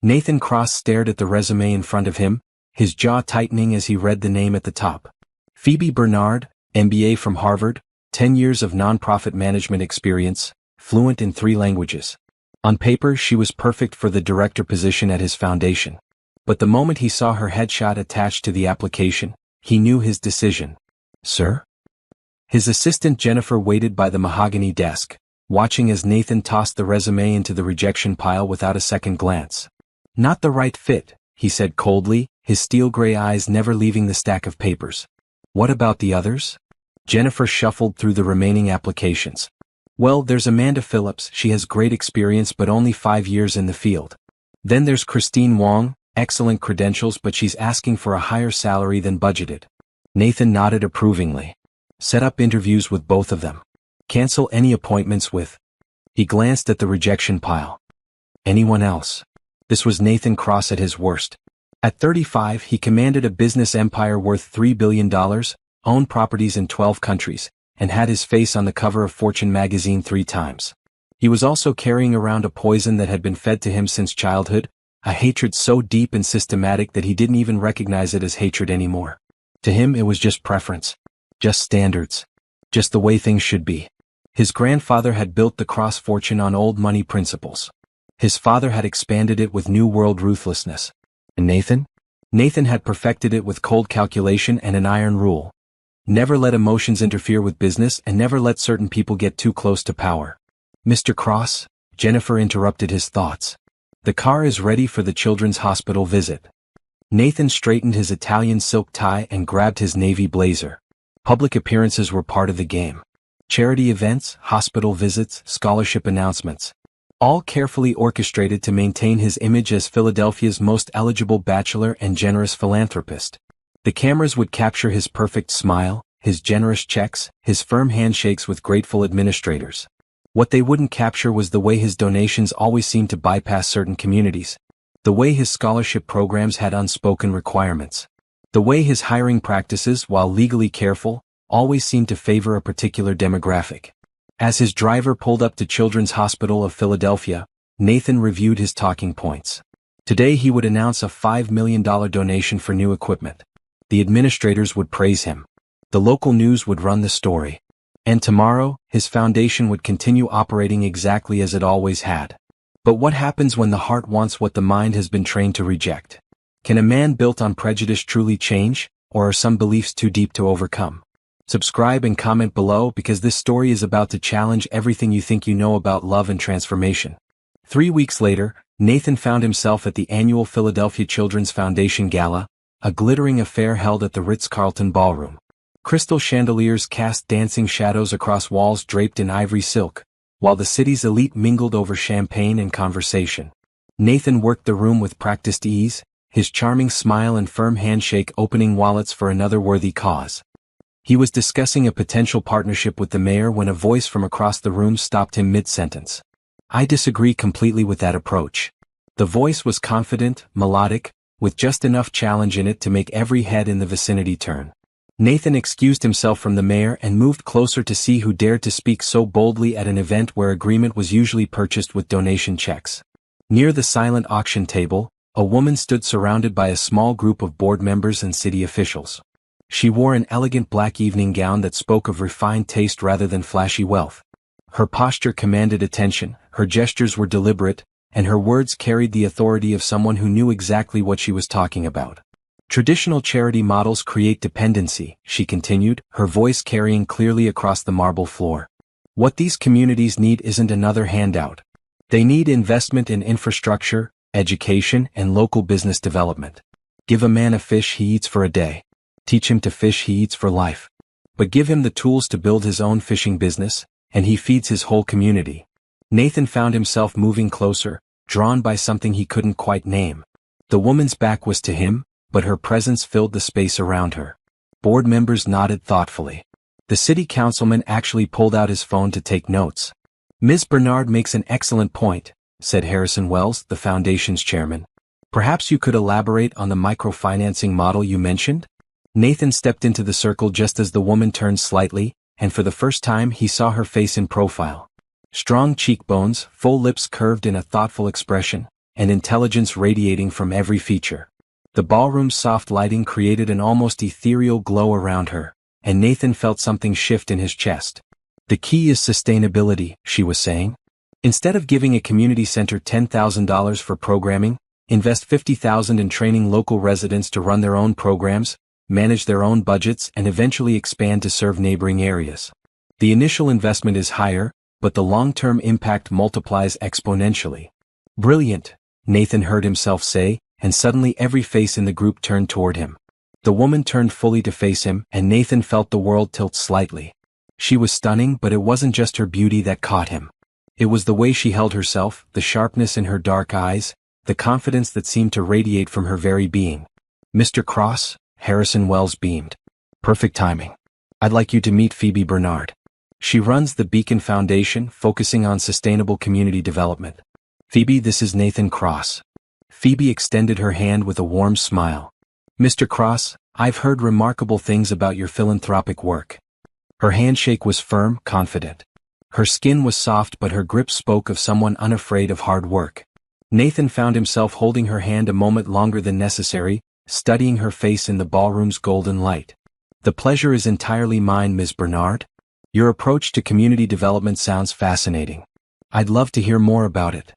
Nathan Cross stared at the resume in front of him, his jaw tightening as he read the name at the top. Phoebe Bernard, MBA from Harvard, 10 years of nonprofit management experience, fluent in 3 languages. On paper, she was perfect for the director position at his foundation. But the moment he saw her headshot attached to the application, he knew his decision. Sir? His assistant Jennifer waited by the mahogany desk, watching as Nathan tossed the resume into the rejection pile without a second glance. Not the right fit, he said coldly, his steel-gray eyes never leaving the stack of papers. What about the others? Jennifer shuffled through the remaining applications. Well, there's Amanda Phillips, she has great experience but only 5 years in the field. Then there's Christine Wong, excellent credentials but she's asking for a higher salary than budgeted. Nathan nodded approvingly. Set up interviews with both of them. Cancel any appointments with. He glanced at the rejection pile. Anyone else? This was Nathan Cross at his worst. At 35, he commanded a business empire worth $3 billion, owned properties in 12 countries, and had his face on the cover of Fortune magazine 3 times. He was also carrying around a poison that had been fed to him since childhood, a hatred so deep and systematic that he didn't even recognize it as hatred anymore. To him it was just preference. Just standards. Just the way things should be. His grandfather had built the Cross fortune on old money principles. His father had expanded it with New World ruthlessness. And Nathan? Nathan had perfected it with cold calculation and an iron rule. Never let emotions interfere with business and never let certain people get too close to power. Mr. Cross, Jennifer interrupted his thoughts. The car is ready for the children's hospital visit. Nathan straightened his Italian silk tie and grabbed his navy blazer. Public appearances were part of the game. Charity events, hospital visits, scholarship announcements. All carefully orchestrated to maintain his image as Philadelphia's most eligible bachelor and generous philanthropist. The cameras would capture his perfect smile, his generous checks, his firm handshakes with grateful administrators. What they wouldn't capture was the way his donations always seemed to bypass certain communities. The way his scholarship programs had unspoken requirements. The way his hiring practices, while legally careful, always seemed to favor a particular demographic. As his driver pulled up to Children's Hospital of Philadelphia, Nathan reviewed his talking points. Today he would announce a $5 million donation for new equipment. The administrators would praise him. The local news would run the story. And tomorrow, his foundation would continue operating exactly as it always had. But what happens when the heart wants what the mind has been trained to reject? Can a man built on prejudice truly change, or are some beliefs too deep to overcome? Subscribe and comment below because this story is about to challenge everything you think you know about love and transformation. 3 weeks later, Nathan found himself at the annual Philadelphia Children's Foundation Gala, a glittering affair held at the Ritz-Carlton Ballroom. Crystal chandeliers cast dancing shadows across walls draped in ivory silk, while the city's elite mingled over champagne and conversation. Nathan worked the room with practiced ease, his charming smile and firm handshake opening wallets for another worthy cause. He was discussing a potential partnership with the mayor when a voice from across the room stopped him mid-sentence. I disagree completely with that approach. The voice was confident, melodic, with just enough challenge in it to make every head in the vicinity turn. Nathan excused himself from the mayor and moved closer to see who dared to speak so boldly at an event where agreement was usually purchased with donation checks. Near the silent auction table, a woman stood surrounded by a small group of board members and city officials. She wore an elegant black evening gown that spoke of refined taste rather than flashy wealth. Her posture commanded attention, her gestures were deliberate, and her words carried the authority of someone who knew exactly what she was talking about. Traditional charity models create dependency, she continued, her voice carrying clearly across the marble floor. What these communities need isn't another handout. They need investment in infrastructure, education, and local business development. Give a man a fish he eats for a day. Teach him to fish he eats for life. But give him the tools to build his own fishing business, and he feeds his whole community. Nathan found himself moving closer, drawn by something he couldn't quite name. The woman's back was to him, but her presence filled the space around her. Board members nodded thoughtfully. The city councilman actually pulled out his phone to take notes. Ms. Bernard makes an excellent point, said Harrison Wells, the foundation's chairman. Perhaps you could elaborate on the microfinancing model you mentioned? Nathan stepped into the circle just as the woman turned slightly, and for the first time he saw her face in profile. Strong cheekbones, full lips curved in a thoughtful expression, and intelligence radiating from every feature. The ballroom's soft lighting created an almost ethereal glow around her, and Nathan felt something shift in his chest. The key is sustainability, she was saying. Instead of giving a community center $10,000 for programming, invest $50,000 in training local residents to run their own programs, manage their own budgets, and eventually expand to serve neighboring areas. The initial investment is higher, but the long-term impact multiplies exponentially. Brilliant, Nathan heard himself say, and suddenly every face in the group turned toward him. The woman turned fully to face him, and Nathan felt the world tilt slightly. She was stunning, but it wasn't just her beauty that caught him. It was the way she held herself, the sharpness in her dark eyes, the confidence that seemed to radiate from her very being. Mr. Cross, Harrison Wells beamed. Perfect timing. I'd like you to meet Phoebe Bernard. She runs the Beacon Foundation, focusing on sustainable community development. Phoebe, this is Nathan Cross. Phoebe extended her hand with a warm smile. Mr. Cross, I've heard remarkable things about your philanthropic work. Her handshake was firm, confident. Her skin was soft, but her grip spoke of someone unafraid of hard work. Nathan found himself holding her hand a moment longer than necessary, studying her face in the ballroom's golden light. The pleasure is entirely mine, Ms. Bernard. Your approach to community development sounds fascinating. I'd love to hear more about it.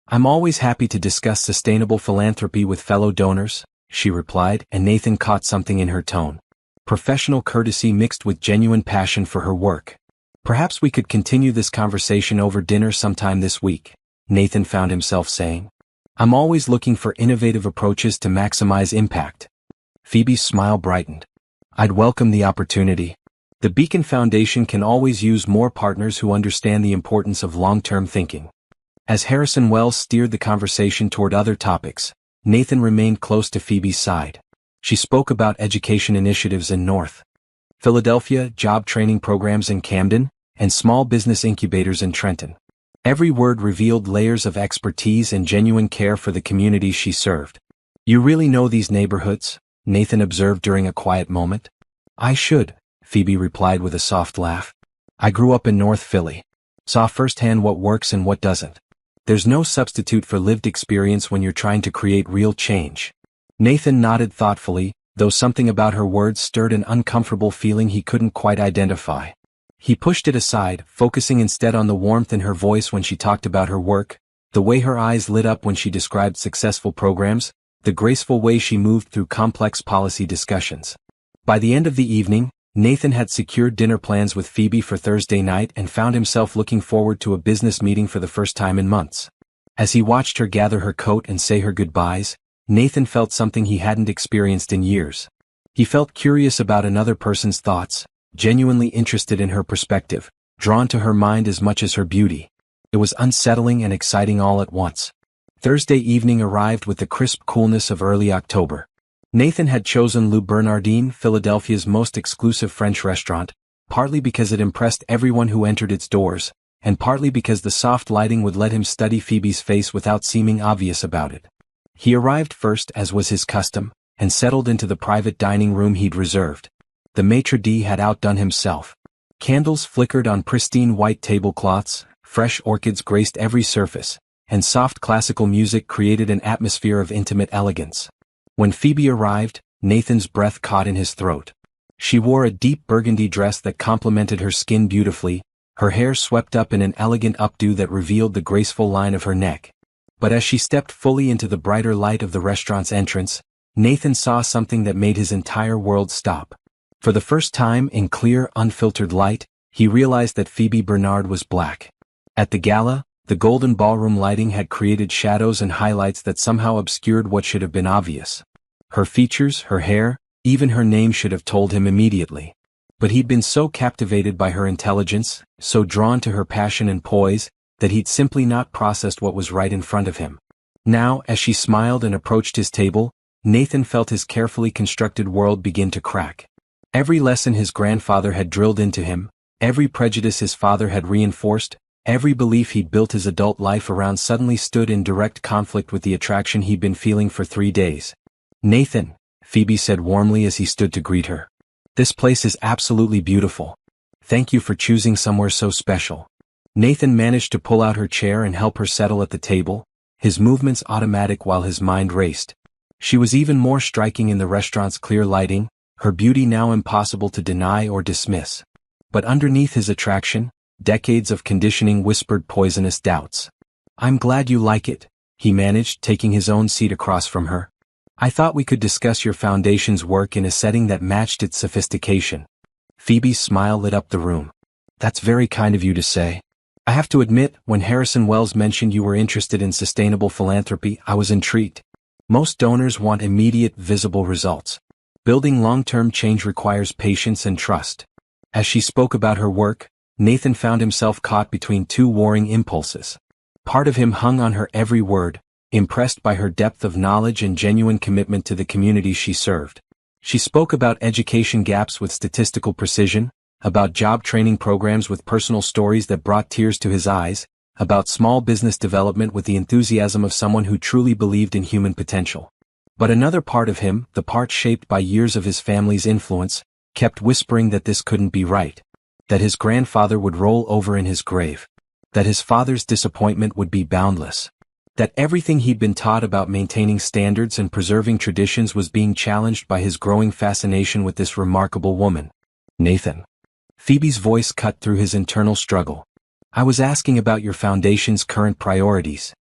I'm always happy to discuss sustainable philanthropy with fellow donors, she replied, and Nathan caught something in her tone. Professional courtesy mixed with genuine passion for her work. Perhaps we could continue this conversation over dinner sometime this week, Nathan found himself saying. I'm always looking for innovative approaches to maximize impact. Phoebe's smile brightened. I'd welcome the opportunity. The Beacon Foundation can always use more partners who understand the importance of long-term thinking. As Harrison Wells steered the conversation toward other topics, Nathan remained close to Phoebe's side. She spoke about education initiatives in North Philadelphia, job training programs in Camden, and small business incubators in Trenton. Every word revealed layers of expertise and genuine care for the communities she served. You really know these neighborhoods? Nathan observed during a quiet moment. I should, Phoebe replied with a soft laugh. I grew up in North Philly. Saw firsthand what works and what doesn't. There's no substitute for lived experience when you're trying to create real change. Nathan nodded thoughtfully, though something about her words stirred an uncomfortable feeling he couldn't quite identify. He pushed it aside, focusing instead on the warmth in her voice when she talked about her work, the way her eyes lit up when she described successful programs, the graceful way she moved through complex policy discussions. By the end of the evening, Nathan had secured dinner plans with Phoebe for Thursday night and found himself looking forward to a business meeting for the first time in months. As he watched her gather her coat and say her goodbyes, Nathan felt something he hadn't experienced in years. He felt curious about another person's thoughts, genuinely interested in her perspective, drawn to her mind as much as her beauty. It was unsettling and exciting all at once. Thursday evening arrived with the crisp coolness of early October. Nathan had chosen Le Bernardin, Philadelphia's most exclusive French restaurant, partly because it impressed everyone who entered its doors, and partly because the soft lighting would let him study Phoebe's face without seeming obvious about it. He arrived first, as was his custom, and settled into the private dining room he'd reserved. The maitre d' had outdone himself. Candles flickered on pristine white tablecloths, fresh orchids graced every surface, and soft classical music created an atmosphere of intimate elegance. When Phoebe arrived, Nathan's breath caught in his throat. She wore a deep burgundy dress that complemented her skin beautifully, her hair swept up in an elegant updo that revealed the graceful line of her neck. But as she stepped fully into the brighter light of the restaurant's entrance, Nathan saw something that made his entire world stop. For the first time in clear, unfiltered light, he realized that Phoebe Bernard was black. At the gala, the golden ballroom lighting had created shadows and highlights that somehow obscured what should have been obvious. Her features, her hair, even her name should have told him immediately. But he'd been so captivated by her intelligence, so drawn to her passion and poise, that he'd simply not processed what was right in front of him. Now, as she smiled and approached his table, Nathan felt his carefully constructed world begin to crack. Every lesson his grandfather had drilled into him, every prejudice his father had reinforced, every belief he'd built his adult life around suddenly stood in direct conflict with the attraction he'd been feeling for 3 days. Nathan, Phoebe said warmly as he stood to greet her. This place is absolutely beautiful. Thank you for choosing somewhere so special. Nathan managed to pull out her chair and help her settle at the table, his movements automatic while his mind raced. She was even more striking in the restaurant's clear lighting, her beauty now impossible to deny or dismiss. But underneath his attraction, decades of conditioning whispered poisonous doubts. "I'm glad you like it," he managed, taking his own seat across from her. "I thought we could discuss your foundation's work in a setting that matched its sophistication." Phoebe's smile lit up the room. "That's very kind of you to say. I have to admit, when Harrison Wells mentioned you were interested in sustainable philanthropy, I was intrigued. Most donors want immediate, visible results. Building long-term change requires patience and trust." As she spoke about her work, Nathan found himself caught between two warring impulses. Part of him hung on her every word, impressed by her depth of knowledge and genuine commitment to the communities she served. She spoke about education gaps with statistical precision, about job training programs with personal stories that brought tears to his eyes, about small business development with the enthusiasm of someone who truly believed in human potential. But another part of him, the part shaped by years of his family's influence, kept whispering that this couldn't be right. That his grandfather would roll over in his grave. That his father's disappointment would be boundless. That everything he'd been taught about maintaining standards and preserving traditions was being challenged by his growing fascination with this remarkable woman. "Nathan." Phoebe's voice cut through his internal struggle. "I was asking about your foundation's current priorities."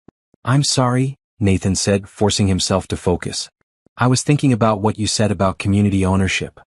"I'm sorry," Nathan said, forcing himself to focus. "I was thinking about what you said about community ownership.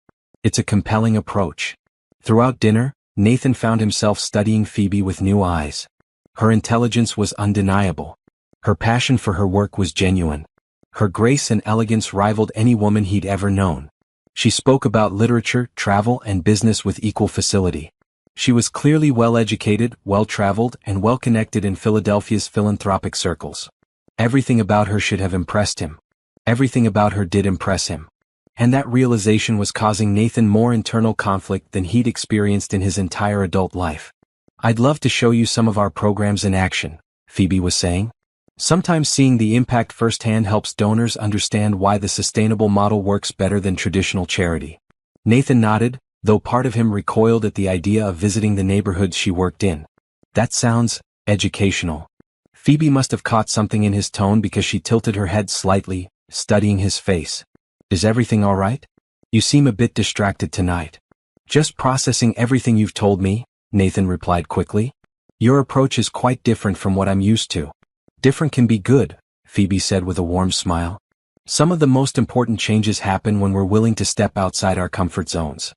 It's a compelling approach." Throughout dinner, Nathan found himself studying Phoebe with new eyes. Her intelligence was undeniable. Her passion for her work was genuine. Her grace and elegance rivaled any woman he'd ever known. She spoke about literature, travel, and business with equal facility. She was clearly well-educated, well-traveled, and well-connected in Philadelphia's philanthropic circles. Everything about her should have impressed him. Everything about her did impress him. And that realization was causing Nathan more internal conflict than he'd experienced in his entire adult life. "I'd love to show you some of our programs in action," Phoebe was saying. "Sometimes seeing the impact firsthand helps donors understand why the sustainable model works better than traditional charity." Nathan nodded, though part of him recoiled at the idea of visiting the neighborhoods she worked in. "That sounds educational." Phoebe must have caught something in his tone because she tilted her head slightly, studying his face. "Is everything all right? You seem a bit distracted tonight." "Just processing everything you've told me," Nathan replied quickly. "Your approach is quite different from what I'm used to." "Different can be good," Phoebe said with a warm smile. "Some of the most important changes happen when we're willing to step outside our comfort zones."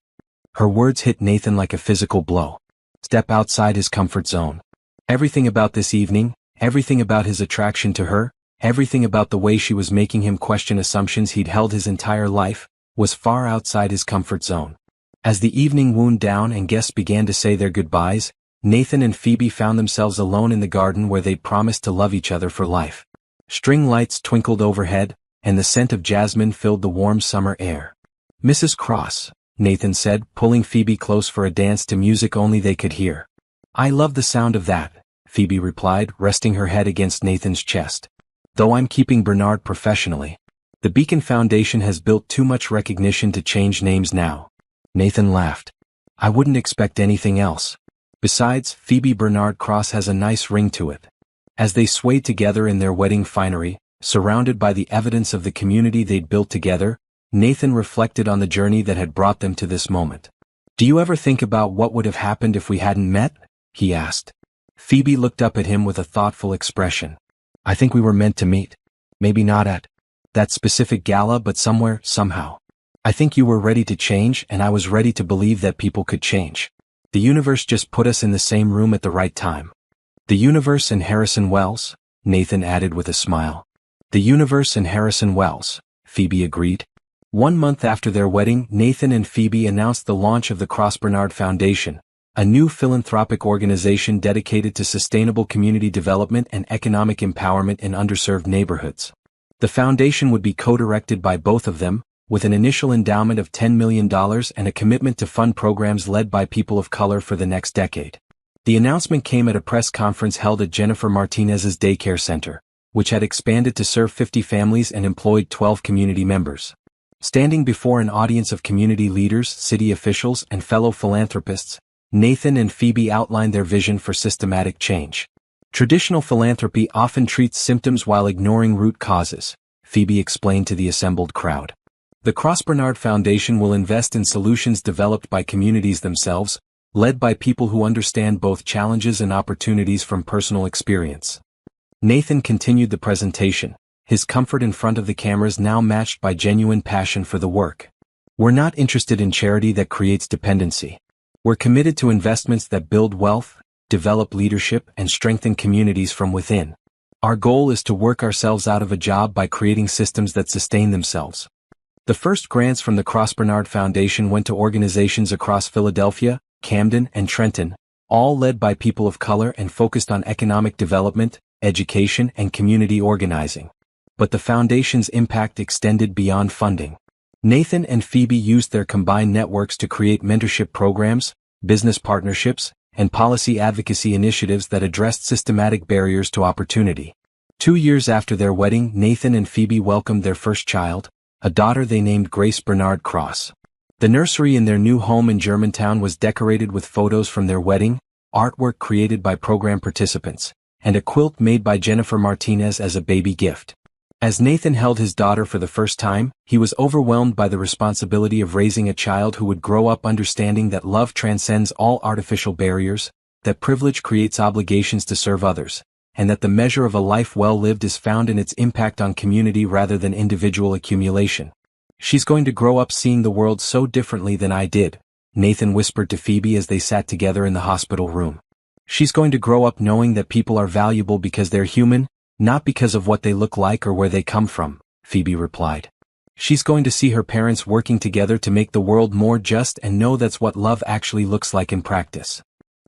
Her words hit Nathan like a physical blow. Step outside his comfort zone. Everything about this evening, everything about his attraction to her, everything about the way she was making him question assumptions he'd held his entire life, was far outside his comfort zone. As the evening wound down and guests began to say their goodbyes, Nathan and Phoebe found themselves alone in the garden where they'd promised to love each other for life. String lights twinkled overhead, and the scent of jasmine filled the warm summer air. "Mrs. Cross," Nathan said, pulling Phoebe close for a dance to music only they could hear. "I love the sound of that," Phoebe replied, resting her head against Nathan's chest. "Though I'm keeping Bernard professionally. The Beacon Foundation has built too much recognition to change names now." Nathan laughed. "I wouldn't expect anything else. Besides, Phoebe Bernard Cross has a nice ring to it." As they swayed together in their wedding finery, surrounded by the evidence of the community they'd built together, Nathan reflected on the journey that had brought them to this moment. "Do you ever think about what would have happened if we hadn't met?" he asked. Phoebe looked up at him with a thoughtful expression. "I think we were meant to meet. Maybe not at that specific gala, but somewhere, somehow. I think you were ready to change, and I was ready to believe that people could change. The universe just put us in the same room at the right time." "The universe and Harrison Wells," Nathan added with a smile. "The universe and Harrison Wells," Phoebe agreed. 1 month after their wedding, Nathan and Phoebe announced the launch of the Cross Bernard Foundation, a new philanthropic organization dedicated to sustainable community development and economic empowerment in underserved neighborhoods. The foundation would be co-directed by both of them, with an initial endowment of $10 million and a commitment to fund programs led by people of color for the next decade. The announcement came at a press conference held at Jennifer Martinez's daycare center, which had expanded to serve 50 families and employed 12 community members. Standing before an audience of community leaders, city officials, and fellow philanthropists, Nathan and Phoebe outlined their vision for systematic change. Traditional philanthropy often treats symptoms while ignoring root causes, Phoebe explained to the assembled crowd. The Cross-Bernard Foundation will invest in solutions developed by communities themselves, led by people who understand both challenges and opportunities from personal experience. Nathan continued the presentation, his comfort in front of the cameras now matched by genuine passion for the work. We're not interested in charity that creates dependency. We're committed to investments that build wealth, develop leadership, and strengthen communities from within. Our goal is to work ourselves out of a job by creating systems that sustain themselves. The first grants from the Cross-Bernard Foundation went to organizations across Philadelphia, Camden, and Trenton, all led by people of color and focused on economic development, education, and community organizing. But the foundation's impact extended beyond funding. Nathan and Phoebe used their combined networks to create mentorship programs, business partnerships, and policy advocacy initiatives that addressed systematic barriers to opportunity. 2 years after their wedding, Nathan and Phoebe welcomed their first child, a daughter they named Grace Bernard Cross. The nursery in their new home in Germantown was decorated with photos from their wedding, artwork created by program participants, and a quilt made by Jennifer Martinez as a baby gift. As Nathan held his daughter for the first time, he was overwhelmed by the responsibility of raising a child who would grow up understanding that love transcends all artificial barriers, that privilege creates obligations to serve others, and that the measure of a life well lived is found in its impact on community rather than individual accumulation. She's going to grow up seeing the world so differently than I did, Nathan whispered to Phoebe as they sat together in the hospital room. She's going to grow up knowing that people are valuable because they're human, not because of what they look like or where they come from, Phoebe replied. She's going to see her parents working together to make the world more just and know that's what love actually looks like in practice.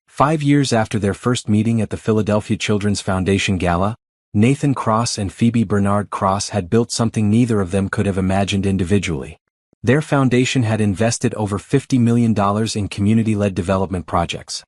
5 years after their first meeting at the Philadelphia Children's Foundation Gala, Nathan Cross and Phoebe Bernard Cross had built something neither of them could have imagined individually. Their foundation had invested over $50 million in community-led development projects.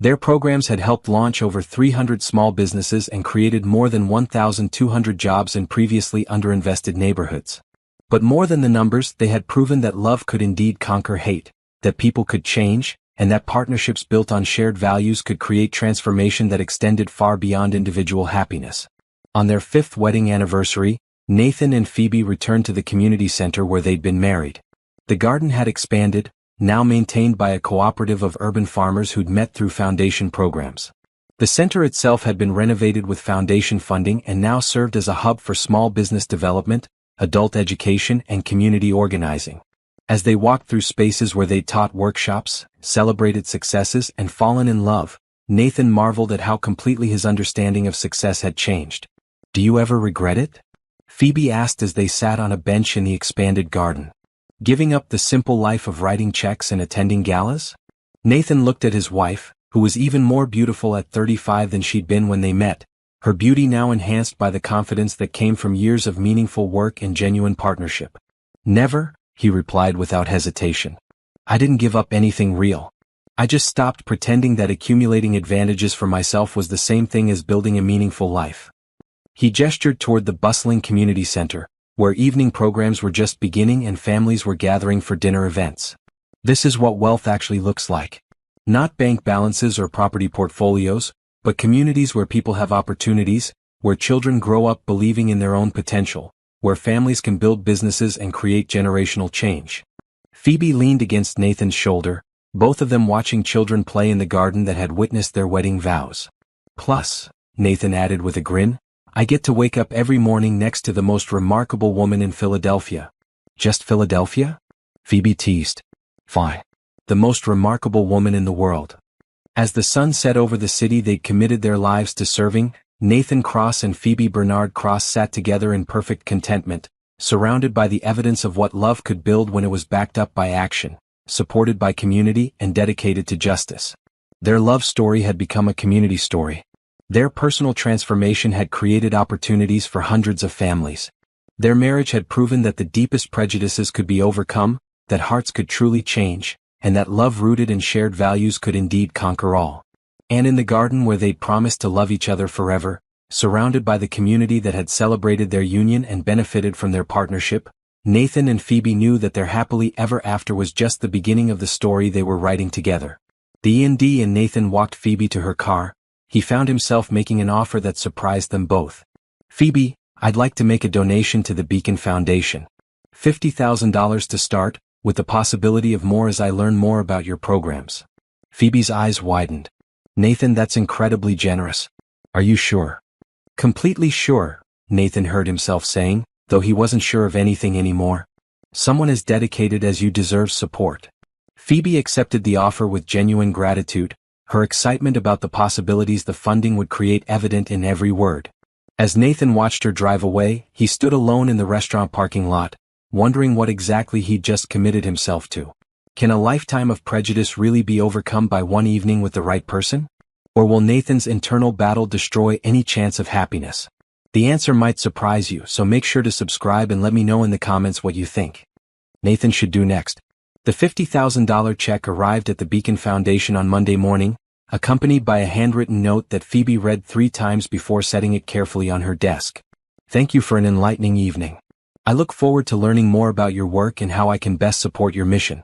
Their programs had helped launch over 300 small businesses and created more than 1,200 jobs in previously underinvested neighborhoods. But more than the numbers, they had proven that love could indeed conquer hate, that people could change, and that partnerships built on shared values could create transformation that extended far beyond individual happiness. On their 5th wedding anniversary, Nathan and Phoebe returned to the community center where they'd been married. The garden had expanded, now maintained by a cooperative of urban farmers who'd met through foundation programs. The center itself had been renovated with foundation funding and now served as a hub for small business development, adult education, and community organizing. As they walked through spaces where they'd taught workshops, celebrated successes, and fallen in love, Nathan marveled at how completely his understanding of success had changed. "Do you ever regret it?" Phoebe asked as they sat on a bench in the expanded garden. "Giving up the simple life of writing checks and attending galas?" Nathan looked at his wife, who was even more beautiful at 35 than she'd been when they met, her beauty now enhanced by the confidence that came from years of meaningful work and genuine partnership. "Never," he replied without hesitation. "I didn't give up anything real. I just stopped pretending that accumulating advantages for myself was the same thing as building a meaningful life." He gestured toward the bustling community center, where evening programs were just beginning and families were gathering for dinner events. "This is what wealth actually looks like. Not bank balances or property portfolios, but communities where people have opportunities, where children grow up believing in their own potential, where families can build businesses and create generational change." Phoebe leaned against Nathan's shoulder, both of them watching children play in the garden that had witnessed their wedding vows. "Plus," Nathan added with a grin, "I get to wake up every morning next to the most remarkable woman in Philadelphia." "Just Philadelphia?" Phoebe teased. "Fine. The most remarkable woman in the world." As the sun set over the city they'd committed their lives to serving, Nathan Cross and Phoebe Bernard Cross sat together in perfect contentment, surrounded by the evidence of what love could build when it was backed up by action, supported by community, and dedicated to justice. Their love story had become a community story. Their personal transformation had created opportunities for hundreds of families. Their marriage had proven that the deepest prejudices could be overcome, that hearts could truly change, and that love rooted in shared values could indeed conquer all. And in the garden where they'd promised to love each other forever, surrounded by the community that had celebrated their union and benefited from their partnership, Nathan and Phoebe knew that their happily ever after was just the beginning of the story they were writing together. The E&D and Nathan walked Phoebe to her car, he found himself making an offer that surprised them both. "Phoebe, I'd like to make a donation to the Beacon Foundation. $50,000 to start, with the possibility of more as I learn more about your programs." Phoebe's eyes widened. "Nathan, that's incredibly generous. Are you sure?" "Completely sure," Nathan heard himself saying, though he wasn't sure of anything anymore. "Someone as dedicated as you deserves support." Phoebe accepted the offer with genuine gratitude, her excitement about the possibilities the funding would create evident in every word. As Nathan watched her drive away, he stood alone in the restaurant parking lot, wondering what exactly he'd just committed himself to. Can a lifetime of prejudice really be overcome by one evening with the right person? Or will Nathan's internal battle destroy any chance of happiness? The answer might surprise you, so make sure to subscribe and let me know in the comments what you think Nathan should do next. The $50,000 check arrived at the Beacon Foundation on Monday morning, accompanied by a handwritten note that Phoebe read 3 times before setting it carefully on her desk. "Thank you for an enlightening evening. I look forward to learning more about your work and how I can best support your mission.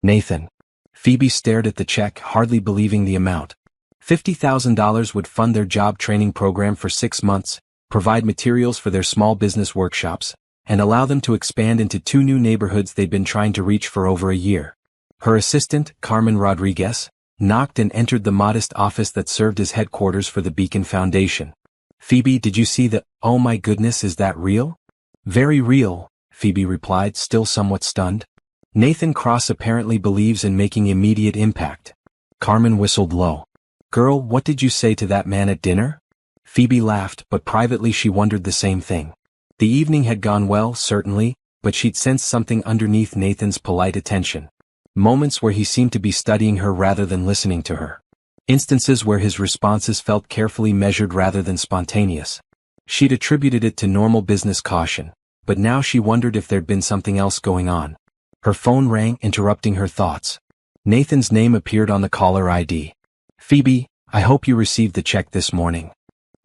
Nathan." Phoebe stared at the check, hardly believing the amount. $50,000 would fund their job training program for 6 months, provide materials for their small business workshops, and allow them to expand into 2 new neighborhoods they'd been trying to reach for over a year. Her assistant, Carmen Rodriguez, knocked and entered the modest office that served as headquarters for the Beacon Foundation. "Phoebe, did you see the— oh my goodness, is that real?" "Very real," Phoebe replied, still somewhat stunned. "Nathan Cross apparently believes in making immediate impact." Carmen whistled low. "Girl, what did you say to that man at dinner?" Phoebe laughed, but privately she wondered the same thing. The evening had gone well, certainly, but she'd sensed something underneath Nathan's polite attention. Moments where he seemed to be studying her rather than listening to her. Instances where his responses felt carefully measured rather than spontaneous. She'd attributed it to normal business caution, but now she wondered if there'd been something else going on. Her phone rang, interrupting her thoughts. Nathan's name appeared on the caller ID. "Phoebe, I hope you received the check this morning."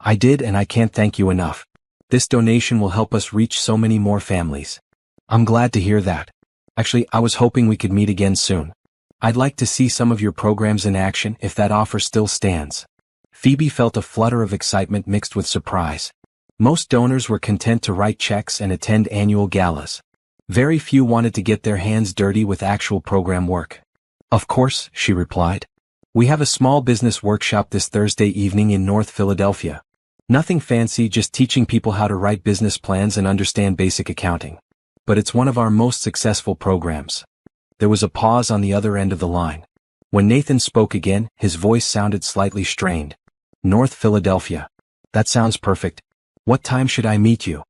"I did, and I can't thank you enough. This donation will help us reach so many more families." "I'm glad to hear that. Actually, I was hoping we could meet again soon. I'd like to see some of your programs in action if that offer still stands." Phoebe felt a flutter of excitement mixed with surprise. Most donors were content to write checks and attend annual galas. Very few wanted to get their hands dirty with actual program work. "Of course," she replied. "We have a small business workshop this Thursday evening in North Philadelphia. Nothing fancy, just teaching people how to write business plans and understand basic accounting. But it's one of our most successful programs." There was a pause on the other end of the line. When Nathan spoke again, his voice sounded slightly strained. "North Philadelphia. That sounds perfect. What time should I meet you?"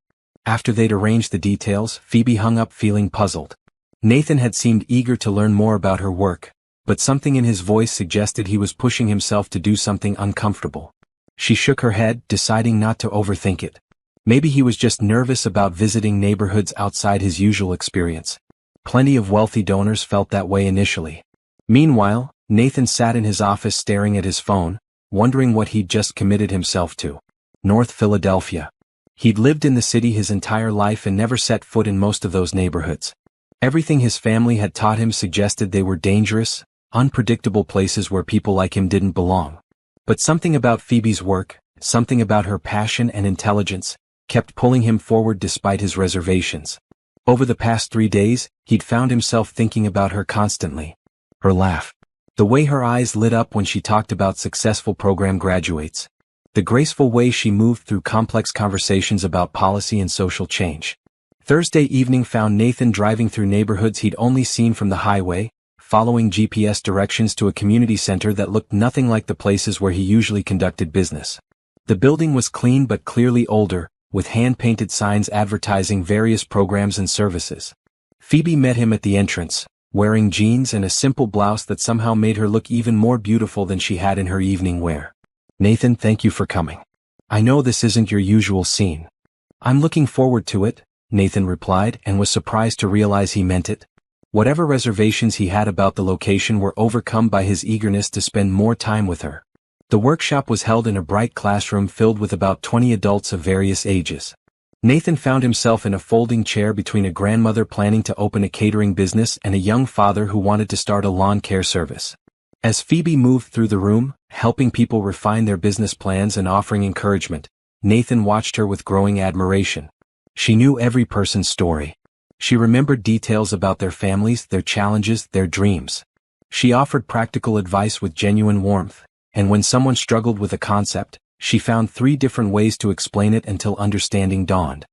After they'd arranged the details, Phoebe hung up feeling puzzled. Nathan had seemed eager to learn more about her work, but something in his voice suggested he was pushing himself to do something uncomfortable. She shook her head, deciding not to overthink it. Maybe he was just nervous about visiting neighborhoods outside his usual experience. Plenty of wealthy donors felt that way initially. Meanwhile, Nathan sat in his office staring at his phone, wondering what he'd just committed himself to. North Philadelphia. He'd lived in the city his entire life and never set foot in most of those neighborhoods. Everything his family had taught him suggested they were dangerous, unpredictable places where people like him didn't belong. But something about Phoebe's work, something about her passion and intelligence, kept pulling him forward despite his reservations. Over the past 3 days, he'd found himself thinking about her constantly. Her laugh. The way her eyes lit up when she talked about successful program graduates. The graceful way she moved through complex conversations about policy and social change. Thursday evening found Nathan driving through neighborhoods he'd only seen from the highway, following GPS directions to a community center that looked nothing like the places where he usually conducted business. The building was clean but clearly older, with hand-painted signs advertising various programs and services. Phoebe met him at the entrance, wearing jeans and a simple blouse that somehow made her look even more beautiful than she had in her evening wear. "Nathan, thank you for coming. I know this isn't your usual scene." "I'm looking forward to it," Nathan replied, and was surprised to realize he meant it. Whatever reservations he had about the location were overcome by his eagerness to spend more time with her. The workshop was held in a bright classroom filled with about 20 adults of various ages. Nathan found himself in a folding chair between a grandmother planning to open a catering business and a young father who wanted to start a lawn care service. As Phoebe moved through the room, helping people refine their business plans and offering encouragement, Nathan watched her with growing admiration. She knew every person's story. She remembered details about their families, their challenges, their dreams. She offered practical advice with genuine warmth, and when someone struggled with a concept, she found 3 different ways to explain it until understanding dawned.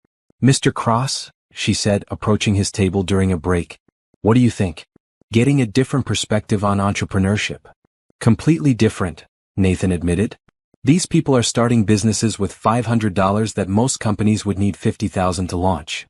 "Mr. Cross," she said, approaching his table during a break. "What do you think? Getting a different perspective on entrepreneurship." "Completely different," Nathan admitted. "These people are starting businesses with $500 that most companies would need $50,000 to launch."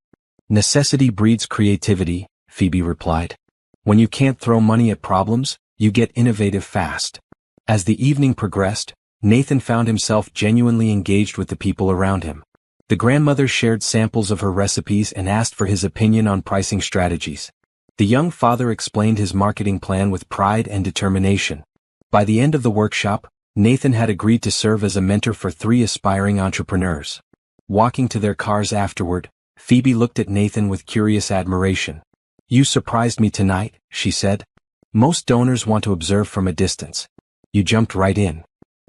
"Necessity breeds creativity," Phoebe replied. "When you can't throw money at problems, you get innovative fast." As the evening progressed, Nathan found himself genuinely engaged with the people around him. The grandmother shared samples of her recipes and asked for his opinion on pricing strategies. The young father explained his marketing plan with pride and determination. By the end of the workshop, Nathan had agreed to serve as a mentor for 3 aspiring entrepreneurs. Walking to their cars afterward, Phoebe looked at Nathan with curious admiration. "You surprised me tonight," she said. "Most donors want to observe from a distance. You jumped right in."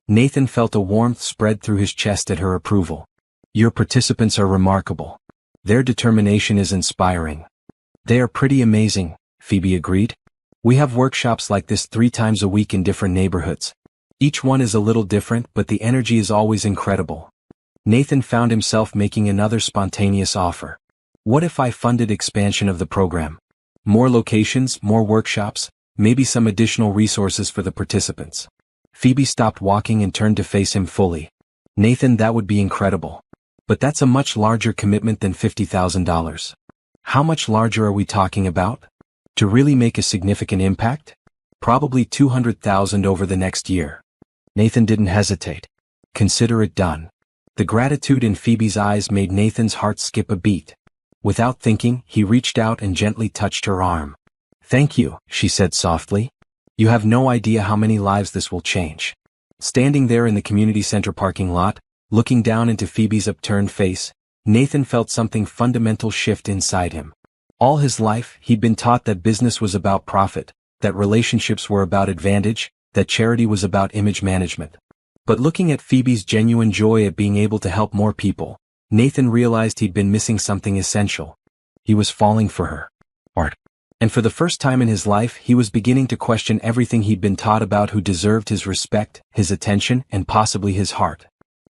Nathan felt a warmth spread through his chest at her approval. "Your participants are remarkable. Their determination is inspiring." "They are pretty amazing," Phoebe agreed. "We have workshops like this 3 times a week in different neighborhoods. Each one is a little different, but the energy is always incredible." Nathan found himself making another spontaneous offer. "What if I funded expansion of the program? More locations, more workshops, maybe some additional resources for the participants." Phoebe stopped walking and turned to face him fully. "Nathan, that would be incredible. But that's a much larger commitment than $50,000. How much larger are we talking about? To really make a significant impact? Probably $200,000 over the next year." Nathan didn't hesitate. "Consider it done." The gratitude in Phoebe's eyes made Nathan's heart skip a beat. Without thinking, he reached out and gently touched her arm. "Thank you," she said softly. "You have no idea how many lives this will change." Standing there in the community center parking lot, looking down into Phoebe's upturned face, Nathan felt something fundamental shift inside him. All his life, he'd been taught that business was about profit, that relationships were about advantage, that charity was about image management. But looking at Phoebe's genuine joy at being able to help more people, Nathan realized he'd been missing something essential. He was falling for her art. And for the first time in his life, he was beginning to question everything he'd been taught about who deserved his respect, his attention, and possibly his heart.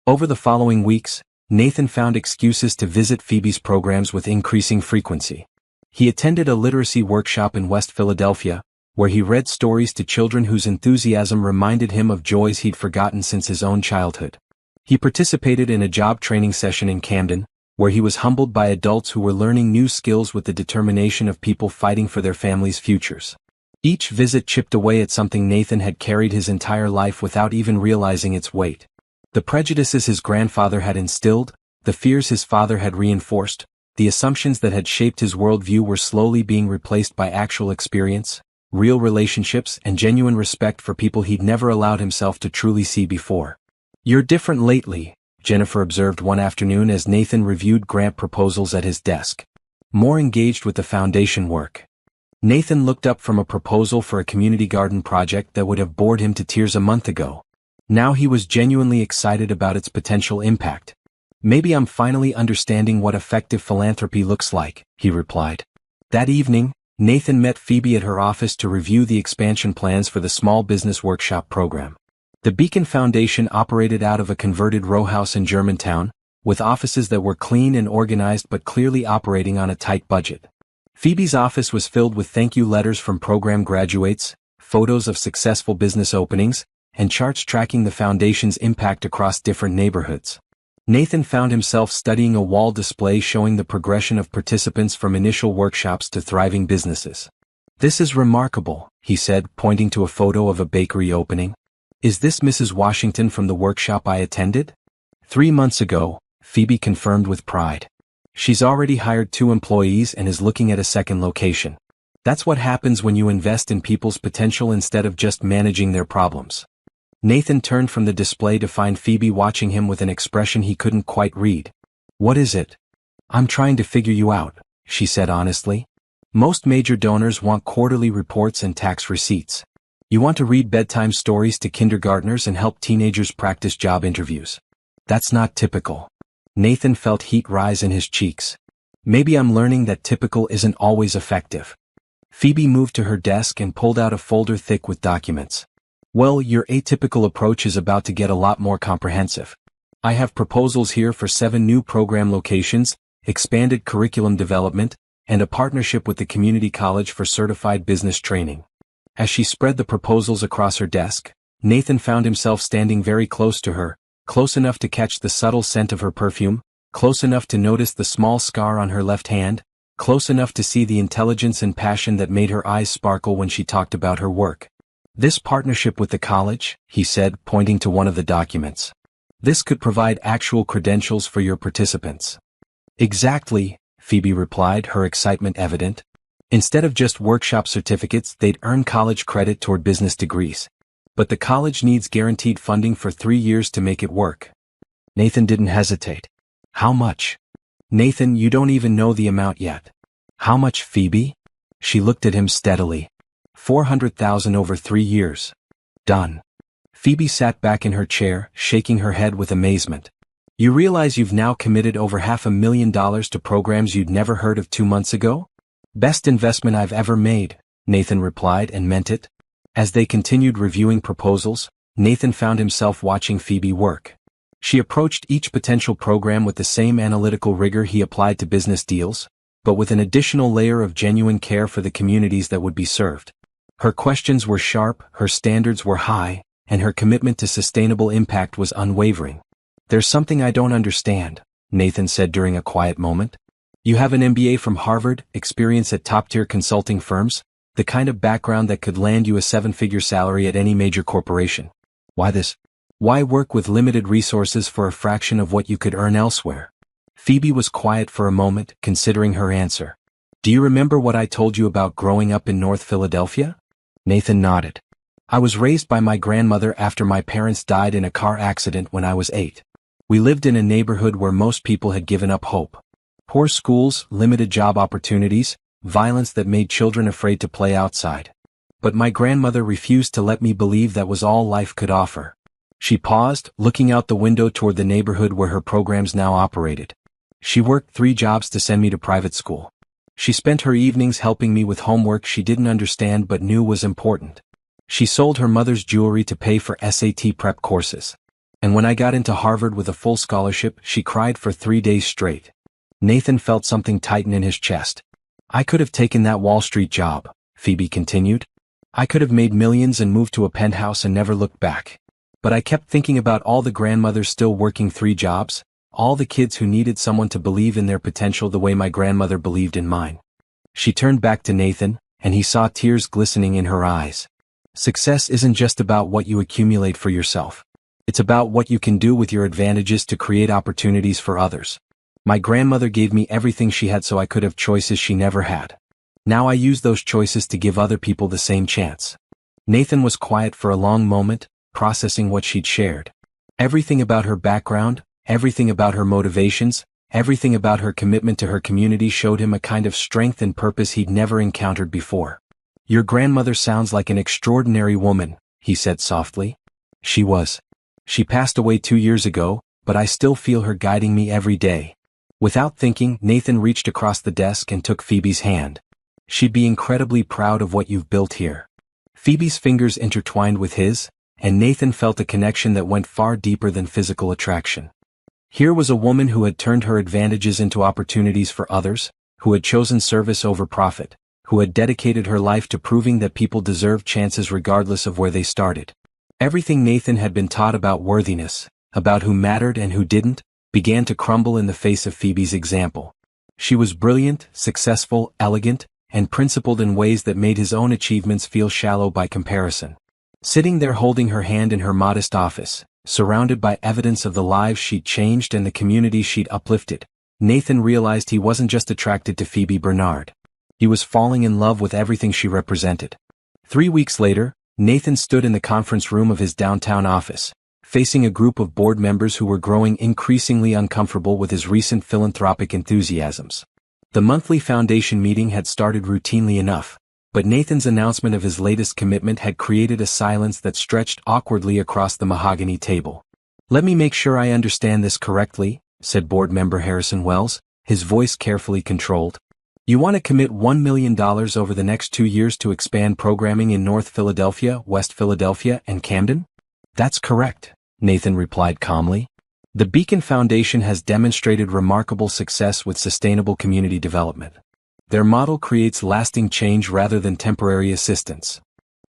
Over the following weeks, Nathan found excuses to visit Phoebe's programs with increasing frequency. He attended a literacy workshop in West Philadelphia, where he read stories to children whose enthusiasm reminded him of joys he'd forgotten since his own childhood. He participated in a job training session in Camden, where he was humbled by adults who were learning new skills with the determination of people fighting for their families' futures. Each visit chipped away at something Nathan had carried his entire life without even realizing its weight. The prejudices his grandfather had instilled, the fears his father had reinforced, the assumptions that had shaped his worldview were slowly being replaced by actual experience, real relationships, and genuine respect for people he'd never allowed himself to truly see before. "You're different lately," Jennifer observed one afternoon as Nathan reviewed grant proposals at his desk. "More engaged with the foundation work." Nathan looked up from a proposal for a community garden project that would have bored him to tears a month ago. Now he was genuinely excited about its potential impact. "Maybe I'm finally understanding what effective philanthropy looks like," he replied. That evening, Nathan met Phoebe at her office to review the expansion plans for the Small Business Workshop program. The Beacon Foundation operated out of a converted row house in Germantown, with offices that were clean and organized but clearly operating on a tight budget. Phoebe's office was filled with thank you letters from program graduates, photos of successful business openings, and charts tracking the foundation's impact across different neighborhoods. Nathan found himself studying a wall display showing the progression of participants from initial workshops to thriving businesses. "This is remarkable," he said, pointing to a photo of a bakery opening. "Is this Mrs. Washington from the workshop I attended?" 3 months ago, Phoebe confirmed with pride. "She's already hired 2 employees and is looking at a second location. That's what happens when you invest in people's potential instead of just managing their problems." Nathan turned from the display to find Phoebe watching him with an expression he couldn't quite read. "What is it?" "I'm trying to figure you out," she said honestly. "Most major donors want quarterly reports and tax receipts. You want to read bedtime stories to kindergartners and help teenagers practice job interviews. That's not typical. Nathan felt heat rise in his cheeks. Maybe I'm learning that typical isn't always effective. Phoebe moved to her desk and pulled out a folder thick with documents. Well, your atypical approach is about to get a lot more comprehensive. I have proposals here for 7 new program locations, expanded curriculum development, and a partnership with the community college for certified business training. As she spread the proposals across her desk, Nathan found himself standing very close to her, close enough to catch the subtle scent of her perfume, close enough to notice the small scar on her left hand, close enough to see the intelligence and passion that made her eyes sparkle when she talked about her work. This partnership with the college, he said, pointing to one of the documents. This could provide actual credentials for your participants. Exactly, Phoebe replied, her excitement evident. Instead of just workshop certificates, they'd earn college credit toward business degrees. But the college needs guaranteed funding for 3 years to make it work. Nathan didn't hesitate. How much? Nathan, you don't even know the amount yet. How much, Phoebe? She looked at him steadily. $400,000 over 3 years. Done. Phoebe sat back in her chair, shaking her head with amazement. You realize you've now committed over $500,000 to programs you'd never heard of 2 months ago? Best investment I've ever made, Nathan replied, and meant it. As they continued reviewing proposals, Nathan found himself watching Phoebe work. She approached each potential program with the same analytical rigor he applied to business deals, but with an additional layer of genuine care for the communities that would be served. Her questions were sharp, her standards were high, and her commitment to sustainable impact was unwavering. There's something I don't understand, Nathan said during a quiet moment. You have an MBA from Harvard, experience at top-tier consulting firms, the kind of background that could land you a 7-figure salary at any major corporation. Why this? Why work with limited resources for a fraction of what you could earn elsewhere? Phoebe was quiet for a moment, considering her answer. Do you remember what I told you about growing up in North Philadelphia? Nathan nodded. I was raised by my grandmother after my parents died in a car accident when I was 8. We lived in a neighborhood where most people had given up hope. Poor schools, limited job opportunities, violence that made children afraid to play outside. But my grandmother refused to let me believe that was all life could offer. She paused, looking out the window toward the neighborhood where her programs now operated. She worked 3 jobs to send me to private school. She spent her evenings helping me with homework she didn't understand but knew was important. She sold her mother's jewelry to pay for SAT prep courses. And when I got into Harvard with a full scholarship, she cried for 3 days straight. Nathan felt something tighten in his chest. I could have taken that Wall Street job, Phoebe continued. I could have made millions and moved to a penthouse and never looked back. But I kept thinking about all the grandmothers still working 3 jobs, all the kids who needed someone to believe in their potential the way my grandmother believed in mine. She turned back to Nathan, and he saw tears glistening in her eyes. Success isn't just about what you accumulate for yourself. It's about what you can do with your advantages to create opportunities for others. My grandmother gave me everything she had so I could have choices she never had. Now I use those choices to give other people the same chance. Nathan was quiet for a long moment, processing what she'd shared. Everything about her background, everything about her motivations, everything about her commitment to her community showed him a kind of strength and purpose he'd never encountered before. Your grandmother sounds like an extraordinary woman, he said softly. She was. She passed away 2 years ago, but I still feel her guiding me every day. Without thinking, Nathan reached across the desk and took Phoebe's hand. She'd be incredibly proud of what you've built here. Phoebe's fingers intertwined with his, and Nathan felt a connection that went far deeper than physical attraction. Here was a woman who had turned her advantages into opportunities for others, who had chosen service over profit, who had dedicated her life to proving that people deserved chances regardless of where they started. Everything Nathan had been taught about worthiness, about who mattered and who didn't, began to crumble in the face of Phoebe's example. She was brilliant, successful, elegant, and principled in ways that made his own achievements feel shallow by comparison. Sitting there holding her hand in her modest office, surrounded by evidence of the lives she'd changed and the communities she'd uplifted, Nathan realized he wasn't just attracted to Phoebe Bernard. He was falling in love with everything she represented. 3 weeks later, Nathan stood in the conference room of his downtown office, facing a group of board members who were growing increasingly uncomfortable with his recent philanthropic enthusiasms. The monthly foundation meeting had started routinely enough, But Nathan's announcement of his latest commitment had created a silence that stretched awkwardly across the mahogany table. "Let me make sure I understand this correctly," said board member Harrison Wells, his voice carefully controlled. "You want to commit $1 million over the next 2 years to expand programming in North Philadelphia, West Philadelphia, and Camden?" "That's correct," Nathan replied calmly. "The Beacon Foundation has demonstrated remarkable success with sustainable community development. Their model creates lasting change rather than temporary assistance."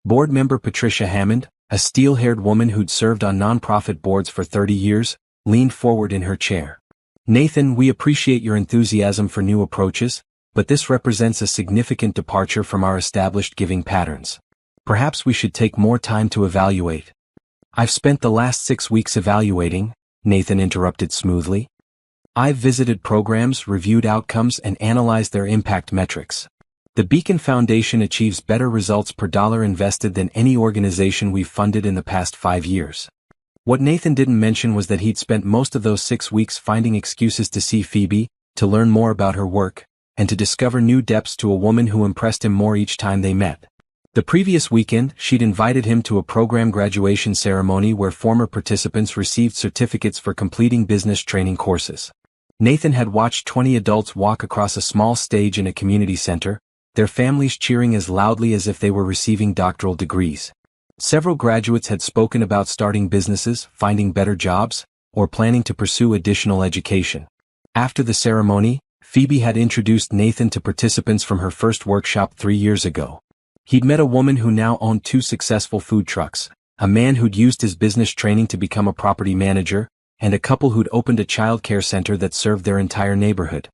Board member Patricia Hammond, a steel-haired woman who'd served on nonprofit boards for 30 years, leaned forward in her chair. "Nathan, we appreciate your enthusiasm for new approaches, but this represents a significant departure from our established giving patterns. Perhaps we should take more time to evaluate." "I've spent the last 6 weeks evaluating," Nathan interrupted smoothly. "I've visited programs, reviewed outcomes, and analyzed their impact metrics. The Beacon Foundation achieves better results per dollar invested than any organization we've funded in the past 5 years." What Nathan didn't mention was that he'd spent most of those 6 weeks finding excuses to see Phoebe, to learn more about her work, and to discover new depths to a woman who impressed him more each time they met. The previous weekend, she'd invited him to a program graduation ceremony where former participants received certificates for completing business training courses. Nathan had watched 20 adults walk across a small stage in a community center, their families cheering as loudly as if they were receiving doctoral degrees. Several graduates had spoken about starting businesses, finding better jobs, or planning to pursue additional education. After the ceremony, Phoebe had introduced Nathan to participants from her first workshop 3 years ago. He'd met a woman who now owned 2 successful food trucks, a man who'd used his business training to become a property manager, and a couple who'd opened a childcare center that served their entire neighborhood.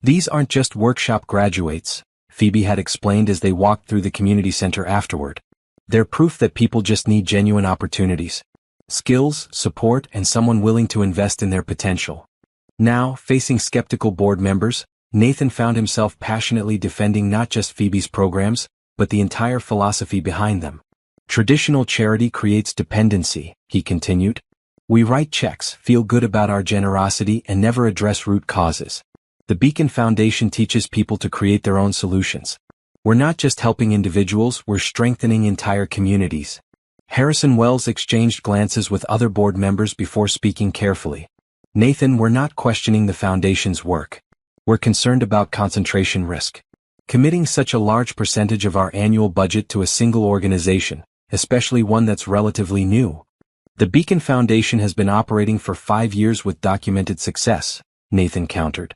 "These aren't just workshop graduates," Phoebe had explained as they walked through the community center afterward. "They're proof that people just need genuine opportunities, skills, support, and someone willing to invest in their potential." Now, facing skeptical board members, Nathan found himself passionately defending not just Phoebe's programs, but the entire philosophy behind them. "Traditional charity creates dependency," he continued. "We write checks, feel good about our generosity, and never address root causes. The Beacon Foundation teaches people to create their own solutions. We're not just helping individuals, we're strengthening entire communities." Harrison Wells exchanged glances with other board members before speaking carefully. "Nathan, we're not questioning the Foundation's work. We're concerned about concentration risk. Committing such a large percentage of our annual budget to a single organization, especially one that's relatively new. The Beacon Foundation has been operating for 5 years with documented success," Nathan countered.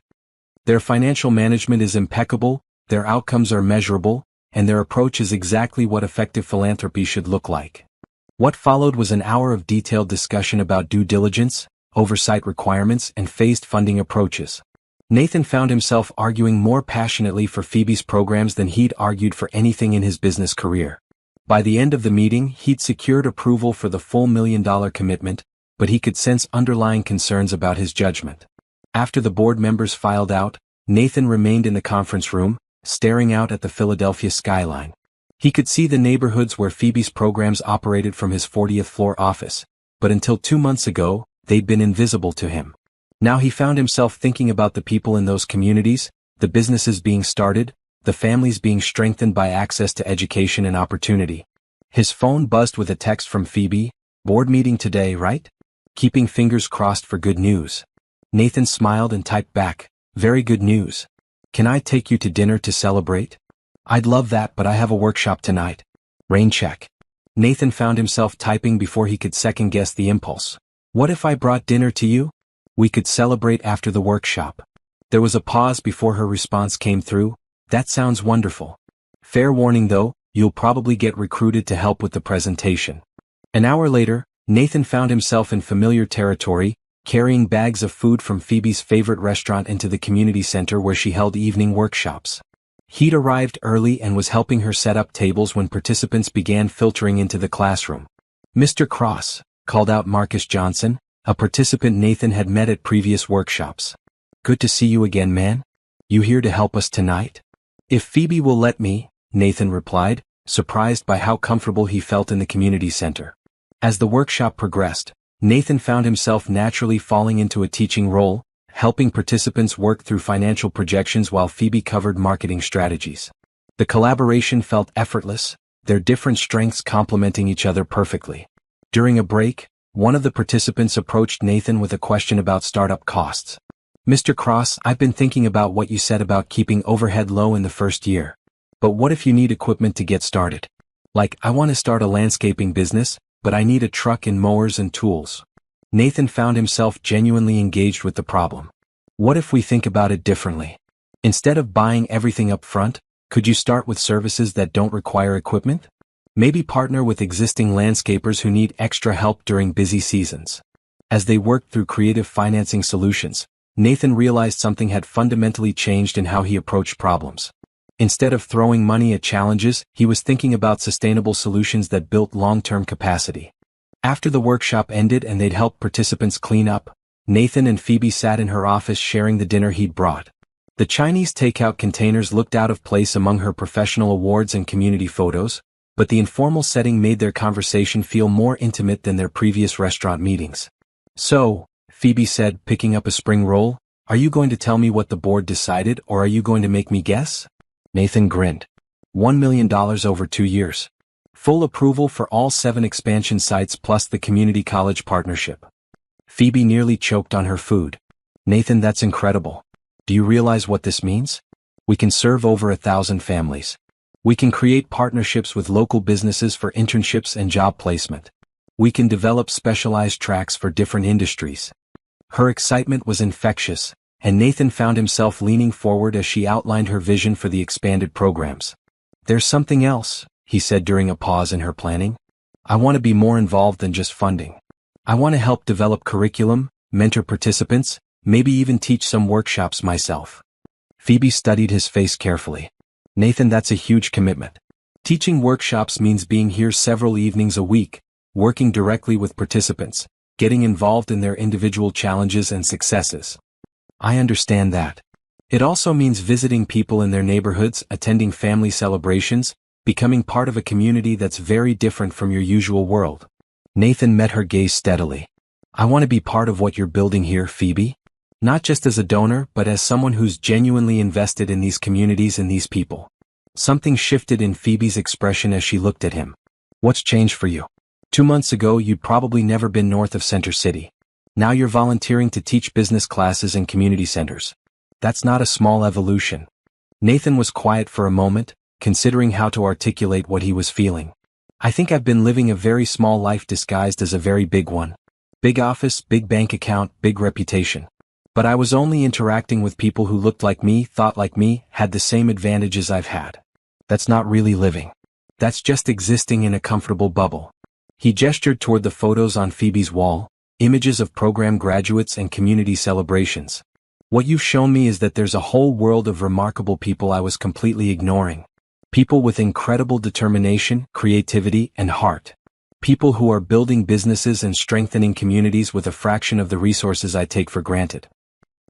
"Their financial management is impeccable, their outcomes are measurable, and their approach is exactly what effective philanthropy should look like." What followed was an hour of detailed discussion about due diligence, oversight requirements, and phased funding approaches. Nathan found himself arguing more passionately for Phoebe's programs than he'd argued for anything in his business career. By the end of the meeting, he'd secured approval for the full $1 million commitment, but he could sense underlying concerns about his judgment. After the board members filed out, Nathan remained in the conference room, staring out at the Philadelphia skyline. He could see the neighborhoods where Phoebe's programs operated from his 40th floor office, but until 2 months ago, they'd been invisible to him. Now he found himself thinking about the people in those communities, the businesses being started, the families being strengthened by access to education and opportunity. His phone buzzed with a text from Phoebe. "Board meeting today, right? Keeping fingers crossed for good news." Nathan smiled and typed back, "Very good news. Can I take you to dinner to celebrate?" "I'd love that, but I have a workshop tonight." Rain check. Nathan found himself typing before he could second-guess the impulse. "What if I brought dinner to you? We could celebrate after the workshop." There was a pause before her response came through. "That sounds wonderful. Fair warning though, you'll probably get recruited to help with the presentation." An hour later, Nathan found himself in familiar territory, carrying bags of food from Phoebe's favorite restaurant into the community center where she held evening workshops. He'd arrived early and was helping her set up tables when participants began filtering into the classroom. "Mr. Cross," called out Marcus Johnson, a participant Nathan had met at previous workshops. "Good to see you again, man. You here to help us tonight?" "If Phoebe will let me," Nathan replied, surprised by how comfortable he felt in the community center. As the workshop progressed, Nathan found himself naturally falling into a teaching role, helping participants work through financial projections while Phoebe covered marketing strategies. The collaboration felt effortless, their different strengths complementing each other perfectly. During a break, one of the participants approached Nathan with a question about startup costs. "Mr. Cross, I've been thinking about what you said about keeping overhead low in the first year. But what if you need equipment to get started? Like, I want to start a landscaping business, but I need a truck and mowers and tools." Nathan found himself genuinely engaged with the problem. What if we think about it differently? Instead of buying everything up front, could you start with services that don't require equipment? Maybe partner with existing landscapers who need extra help during busy seasons. As they worked through creative financing solutions, Nathan realized something had fundamentally changed in how he approached problems. Instead of throwing money at challenges, he was thinking about sustainable solutions that built long-term capacity. After the workshop ended and they'd helped participants clean up, Nathan and Phoebe sat in her office sharing the dinner he'd brought. The Chinese takeout containers looked out of place among her professional awards and community photos, but the informal setting made their conversation feel more intimate than their previous restaurant meetings. "So," Phoebe said, picking up a spring roll, "are you going to tell me what the board decided, or are you going to make me guess?" Nathan grinned. $1 million over 2 years. Full approval for all 7 expansion sites plus the community college partnership. Phoebe nearly choked on her food. "Nathan, that's incredible. Do you realize what this means? We can serve over 1,000 families. We can create partnerships with local businesses for internships and job placement. We can develop specialized tracks for different industries." Her excitement was infectious, and Nathan found himself leaning forward as she outlined her vision for the expanded programs. "There's something else," he said during a pause in her planning. "I want to be more involved than just funding. I want to help develop curriculum, mentor participants, maybe even teach some workshops myself." Phoebe studied his face carefully. "Nathan, that's a huge commitment. Teaching workshops means being here several evenings a week, working directly with participants, getting involved in their individual challenges and successes." "I understand that. It also means visiting people in their neighborhoods, attending family celebrations, becoming part of a community that's very different from your usual world." Nathan met her gaze steadily. "I want to be part of what you're building here, Phoebe. Not just as a donor, but as someone who's genuinely invested in these communities and these people." Something shifted in Phoebe's expression as she looked at him. "What's changed for you? 2 months ago you'd probably never been north of Center City. Now you're volunteering to teach business classes in community centers. That's not a small evolution." Nathan was quiet for a moment, considering how to articulate what he was feeling. "I think I've been living a very small life disguised as a very big one. Big office, big bank account, big reputation. But I was only interacting with people who looked like me, thought like me, had the same advantages I've had. That's not really living. That's just existing in a comfortable bubble." He gestured toward the photos on Phoebe's wall, images of program graduates and community celebrations. "What you've shown me is that there's a whole world of remarkable people I was completely ignoring. People with incredible determination, creativity, and heart. People who are building businesses and strengthening communities with a fraction of the resources I take for granted."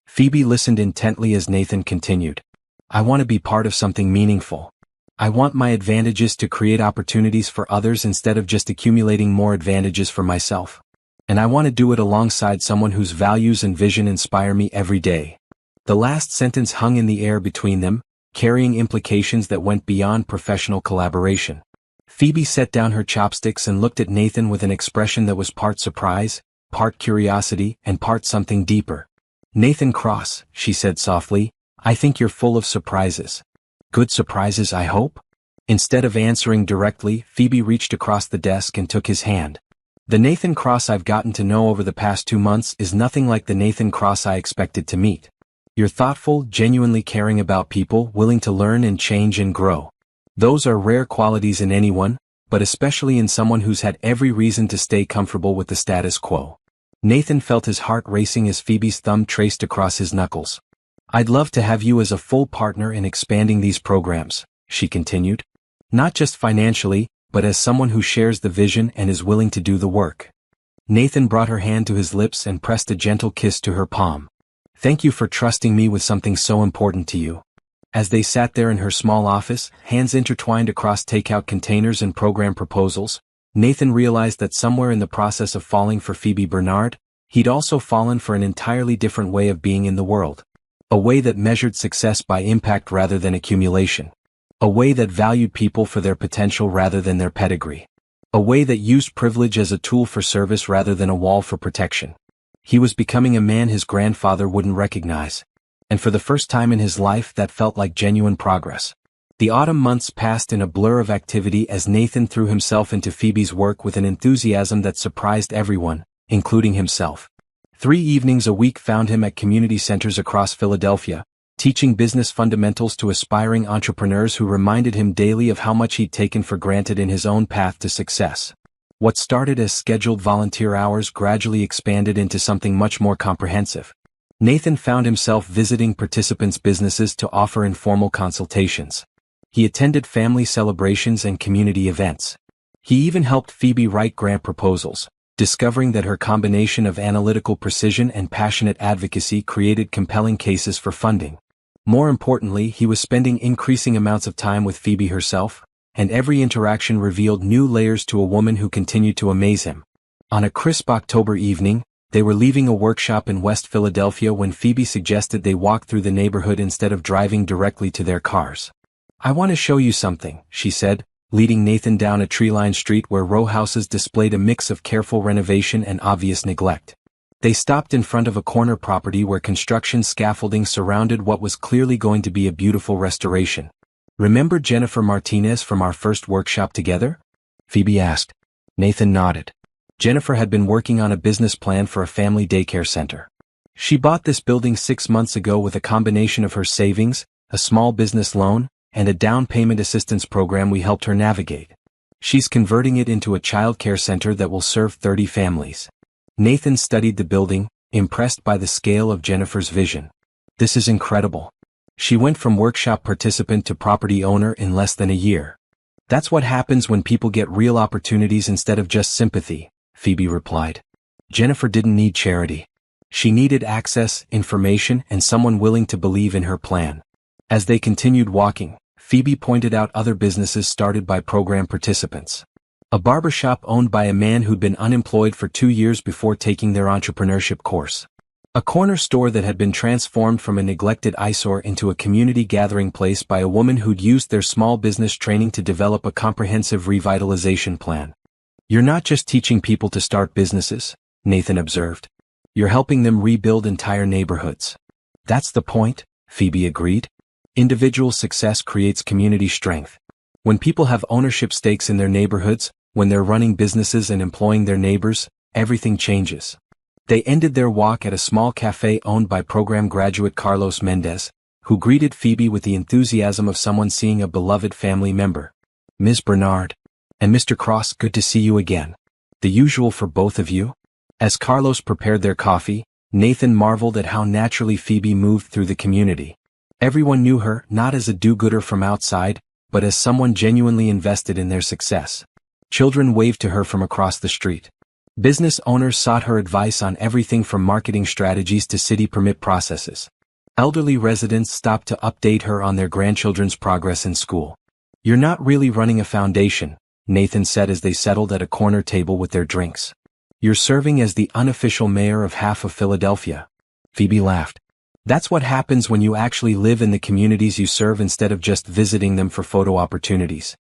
Phoebe listened intently as Nathan continued. "I want to be part of something meaningful. I want my advantages to create opportunities for others instead of just accumulating more advantages for myself. And I want to do it alongside someone whose values and vision inspire me every day." The last sentence hung in the air between them, carrying implications that went beyond professional collaboration. Phoebe set down her chopsticks and looked at Nathan with an expression that was part surprise, part curiosity, and part something deeper. "Nathan Cross," she said softly, "I think you're full of surprises. Good surprises, I hope?" Instead of answering directly, Phoebe reached across the desk and took his hand. "The Nathan Cross I've gotten to know over the past 2 months is nothing like the Nathan Cross I expected to meet. You're thoughtful, genuinely caring about people, willing to learn and change and grow. Those are rare qualities in anyone, but especially in someone who's had every reason to stay comfortable with the status quo." Nathan felt his heart racing as Phoebe's thumb traced across his knuckles. "I'd love to have you as a full partner in expanding these programs," she continued. "Not just financially, but as someone who shares the vision and is willing to do the work." Nathan brought her hand to his lips and pressed a gentle kiss to her palm. "Thank you for trusting me with something so important to you." As they sat there in her small office, hands intertwined across takeout containers and program proposals, Nathan realized that somewhere in the process of falling for Phoebe Bernard, he'd also fallen for an entirely different way of being in the world. A way that measured success by impact rather than accumulation. A way that valued people for their potential rather than their pedigree. A way that used privilege as a tool for service rather than a wall for protection. He was becoming a man his grandfather wouldn't recognize. And for the first time in his life that felt like genuine progress. The autumn months passed in a blur of activity as Nathan threw himself into Phoebe's work with an enthusiasm that surprised everyone, including himself. 3 evenings a week found him at community centers across Philadelphia, teaching business fundamentals to aspiring entrepreneurs who reminded him daily of how much he'd taken for granted in his own path to success. What started as scheduled volunteer hours gradually expanded into something much more comprehensive. Nathan found himself visiting participants' businesses to offer informal consultations. He attended family celebrations and community events. He even helped Phoebe write grant proposals, discovering that her combination of analytical precision and passionate advocacy created compelling cases for funding. More importantly, he was spending increasing amounts of time with Phoebe herself, and every interaction revealed new layers to a woman who continued to amaze him. On a crisp October evening, they were leaving a workshop in West Philadelphia when Phoebe suggested they walk through the neighborhood instead of driving directly to their cars. "I want to show you something," she said, leading Nathan down a tree-lined street where row houses displayed a mix of careful renovation and obvious neglect. They stopped in front of a corner property where construction scaffolding surrounded what was clearly going to be a beautiful restoration. "Remember Jennifer Martinez from our first workshop together?" Phoebe asked. Nathan nodded. Jennifer had been working on a business plan for a family daycare center. She bought this building 6 months ago with a combination of her savings, a small business loan, and a down payment assistance program we helped her navigate. She's converting it into a child care center that will serve 30 families. Nathan studied the building, impressed by the scale of Jennifer's vision. "This is incredible." She went from workshop participant to property owner in less than a year. "That's what happens when people get real opportunities instead of just sympathy," Phoebe replied. Jennifer didn't need charity. She needed access, information, and someone willing to believe in her plan. As they continued walking, Phoebe pointed out other businesses started by program participants. A barbershop owned by a man who'd been unemployed for 2 years before taking their entrepreneurship course. A corner store that had been transformed from a neglected eyesore into a community gathering place by a woman who'd used their small business training to develop a comprehensive revitalization plan. "You're not just teaching people to start businesses," Nathan observed. "You're helping them rebuild entire neighborhoods." "That's the point," Phoebe agreed. Individual success creates community strength. When people have ownership stakes in their neighborhoods, when they're running businesses and employing their neighbors, everything changes. They ended their walk at a small cafe owned by program graduate Carlos Mendez, who greeted Phoebe with the enthusiasm of someone seeing a beloved family member. "Ms. Bernard. And Mr. Cross, good to see you again. The usual for both of you?" As Carlos prepared their coffee, Nathan marveled at how naturally Phoebe moved through the community. Everyone knew her, not as a do-gooder from outside, but as someone genuinely invested in their success. Children waved to her from across the street. Business owners sought her advice on everything from marketing strategies to city permit processes. Elderly residents stopped to update her on their grandchildren's progress in school. "You're not really running a foundation," Nathan said as they settled at a corner table with their drinks. "You're serving as the unofficial mayor of half of Philadelphia." Phoebe laughed. "That's what happens when you actually live in the communities you serve instead of just visiting them for photo opportunities."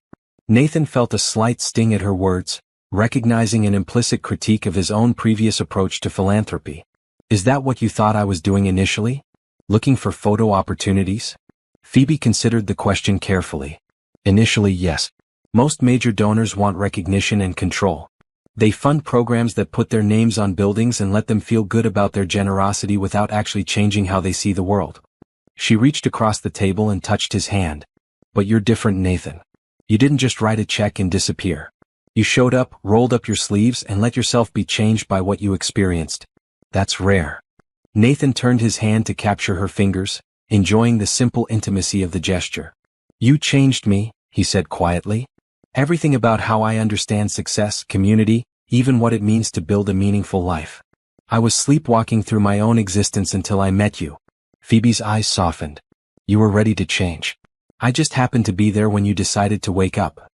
Nathan felt a slight sting at her words, recognizing an implicit critique of his own previous approach to philanthropy. "Is that what you thought I was doing initially? Looking for photo opportunities?" Phoebe considered the question carefully. "Initially, yes. Most major donors want recognition and control. They fund programs that put their names on buildings and let them feel good about their generosity without actually changing how they see the world." She reached across the table and touched his hand. "But you're different, Nathan. You didn't just write a check and disappear. You showed up, rolled up your sleeves, and let yourself be changed by what you experienced. That's rare." Nathan turned his hand to capture her fingers, enjoying the simple intimacy of the gesture. "You changed me," he said quietly. "Everything about how I understand success, community, even what it means to build a meaningful life. I was sleepwalking through my own existence until I met you." Phoebe's eyes softened. "You were ready to change. I just happened to be there when you decided to wake up."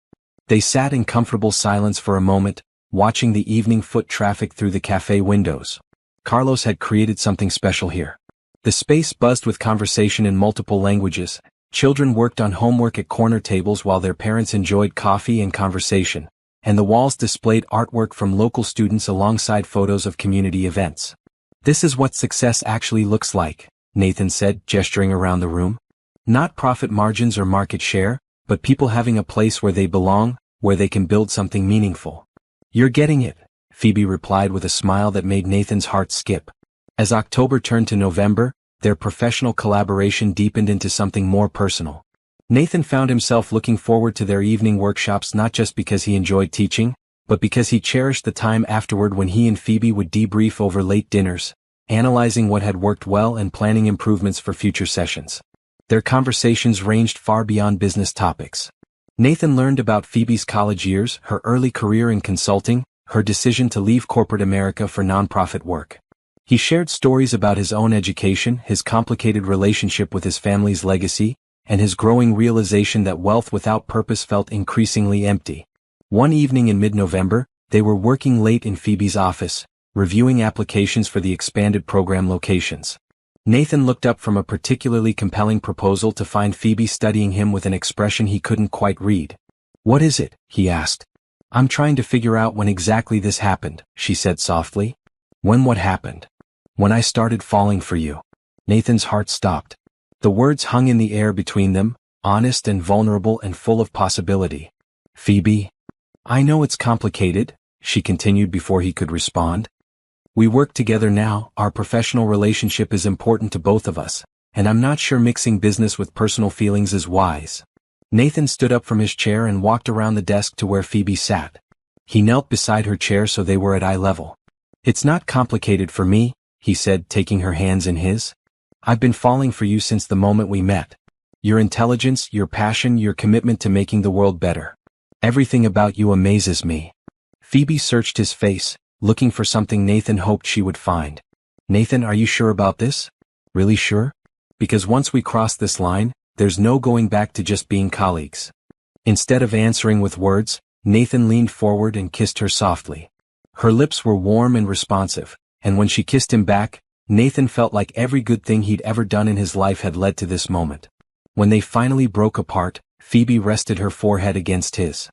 They sat in comfortable silence for a moment, watching the evening foot traffic through the cafe windows. Carlos had created something special here. The space buzzed with conversation in multiple languages, Children worked on homework at corner tables while their parents enjoyed coffee and conversation, and the walls displayed artwork from local students alongside photos of community events. "This is what success actually looks like," Nathan said, gesturing around the room. "Not profit margins or market share, but people having a place where they belong, where they can build something meaningful." "You're getting it," Phoebe replied with a smile that made Nathan's heart skip. As October turned to November, their professional collaboration deepened into something more personal. Nathan found himself looking forward to their evening workshops not just because he enjoyed teaching, but because he cherished the time afterward when he and Phoebe would debrief over late dinners, analyzing what had worked well and planning improvements for future sessions. Their conversations ranged far beyond business topics. Nathan learned about Phoebe's college years, her early career in consulting, her decision to leave corporate America for nonprofit work. He shared stories about his own education, his complicated relationship with his family's legacy, and his growing realization that wealth without purpose felt increasingly empty. One evening in mid-November, they were working late in Phoebe's office, reviewing applications for the expanded program locations. Nathan looked up from a particularly compelling proposal to find Phoebe studying him with an expression he couldn't quite read. "What is it?" he asked. "I'm trying to figure out when exactly this happened," she said softly. "When what happened?" "When I started falling for you." Nathan's heart stopped. The words hung in the air between them, honest and vulnerable and full of possibility. "Phoebe, I know it's complicated," she continued before he could respond. "We work together now, our professional relationship is important to both of us, and I'm not sure mixing business with personal feelings is wise." Nathan stood up from his chair and walked around the desk to where Phoebe sat. He knelt beside her chair so they were at eye level. "It's not complicated for me," he said, taking her hands in his. "I've been falling for you since the moment we met. Your intelligence, your passion, your commitment to making the world better. Everything about you amazes me." Phoebe searched his face, looking for something Nathan hoped she would find. "Nathan, are you sure about this? Really sure? Because once we cross this line, there's no going back to just being colleagues." Instead of answering with words, Nathan leaned forward and kissed her softly. Her lips were warm and responsive, and when she kissed him back, Nathan felt like every good thing he'd ever done in his life had led to this moment. When they finally broke apart, Phoebe rested her forehead against his.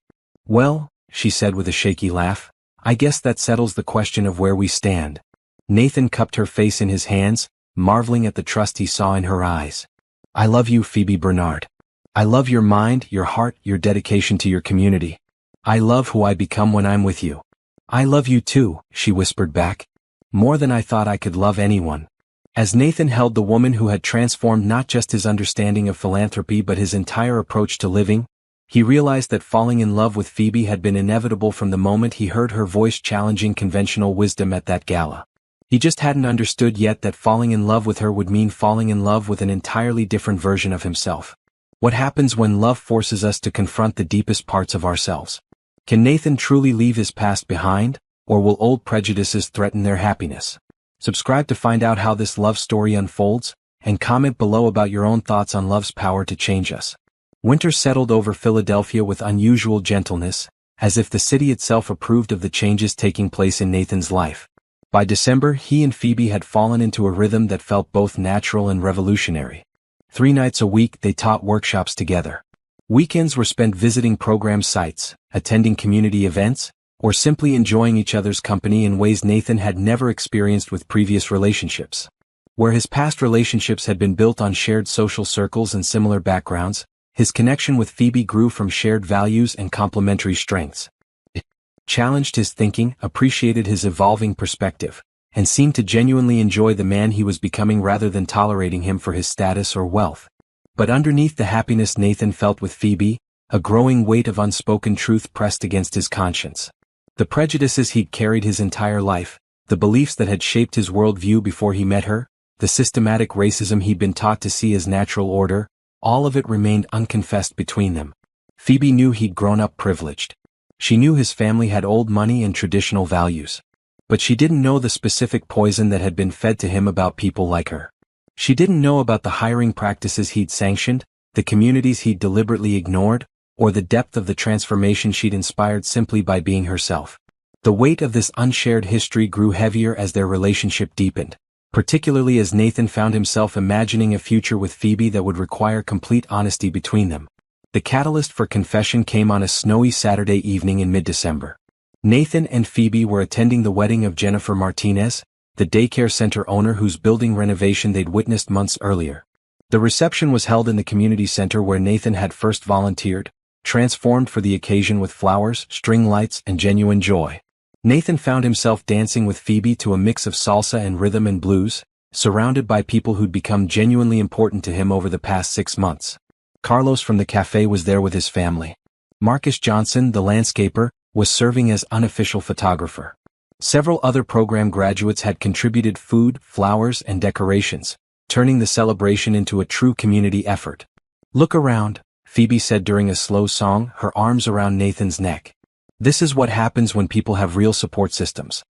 "Well," she said with a shaky laugh, "I guess that settles the question of where we stand." Nathan cupped her face in his hands, marveling at the trust he saw in her eyes. "I love you, Phoebe Bernard. I love your mind, your heart, your dedication to your community. I love who I become when I'm with you." "I love you too," she whispered back. "More than I thought I could love anyone." As Nathan held the woman who had transformed not just his understanding of philanthropy but his entire approach to living, he realized that falling in love with Phoebe had been inevitable from the moment he heard her voice challenging conventional wisdom at that gala. He just hadn't understood yet that falling in love with her would mean falling in love with an entirely different version of himself. What happens when love forces us to confront the deepest parts of ourselves? Can Nathan truly leave his past behind, or will old prejudices threaten their happiness? Subscribe to find out how this love story unfolds, and comment below about your own thoughts on love's power to change us. Winter settled over Philadelphia with unusual gentleness, as if the city itself approved of the changes taking place in Nathan's life. By December, he and Phoebe had fallen into a rhythm that felt both natural and revolutionary. 3 nights a week they taught workshops together. Weekends were spent visiting program sites, attending community events, or simply enjoying each other's company in ways Nathan had never experienced with previous relationships. Where his past relationships had been built on shared social circles and similar backgrounds, his connection with Phoebe grew from shared values and complementary strengths. It challenged his thinking, appreciated his evolving perspective, and seemed to genuinely enjoy the man he was becoming rather than tolerating him for his status or wealth. But underneath the happiness Nathan felt with Phoebe, a growing weight of unspoken truth pressed against his conscience. The prejudices he'd carried his entire life, the beliefs that had shaped his worldview before he met her, the systematic racism he'd been taught to see as natural order, all of it remained unconfessed between them. Phoebe knew he'd grown up privileged. She knew his family had old money and traditional values. But she didn't know the specific poison that had been fed to him about people like her. She didn't know about the hiring practices he'd sanctioned, the communities he'd deliberately ignored, or the depth of the transformation she'd inspired simply by being herself. The weight of this unshared history grew heavier as their relationship deepened. particularly as Nathan found himself imagining a future with Phoebe that would require complete honesty between them. The catalyst for confession came on a snowy Saturday evening in mid-December. Nathan and Phoebe were attending the wedding of Jennifer Martinez, the daycare center owner whose building renovation they'd witnessed months earlier. The reception was held in the community center where Nathan had first volunteered, transformed for the occasion with flowers, string lights, and genuine joy. Nathan found himself dancing with Phoebe to a mix of salsa and rhythm and blues, surrounded by people who'd become genuinely important to him over the past 6 months. Carlos from the cafe was there with his family. Marcus Johnson, the landscaper, was serving as unofficial photographer. Several other program graduates had contributed food, flowers, and decorations, turning the celebration into a true community effort. "Look around," Phoebe said during a slow song, her arms around Nathan's neck. "This is what happens when people have real support systems.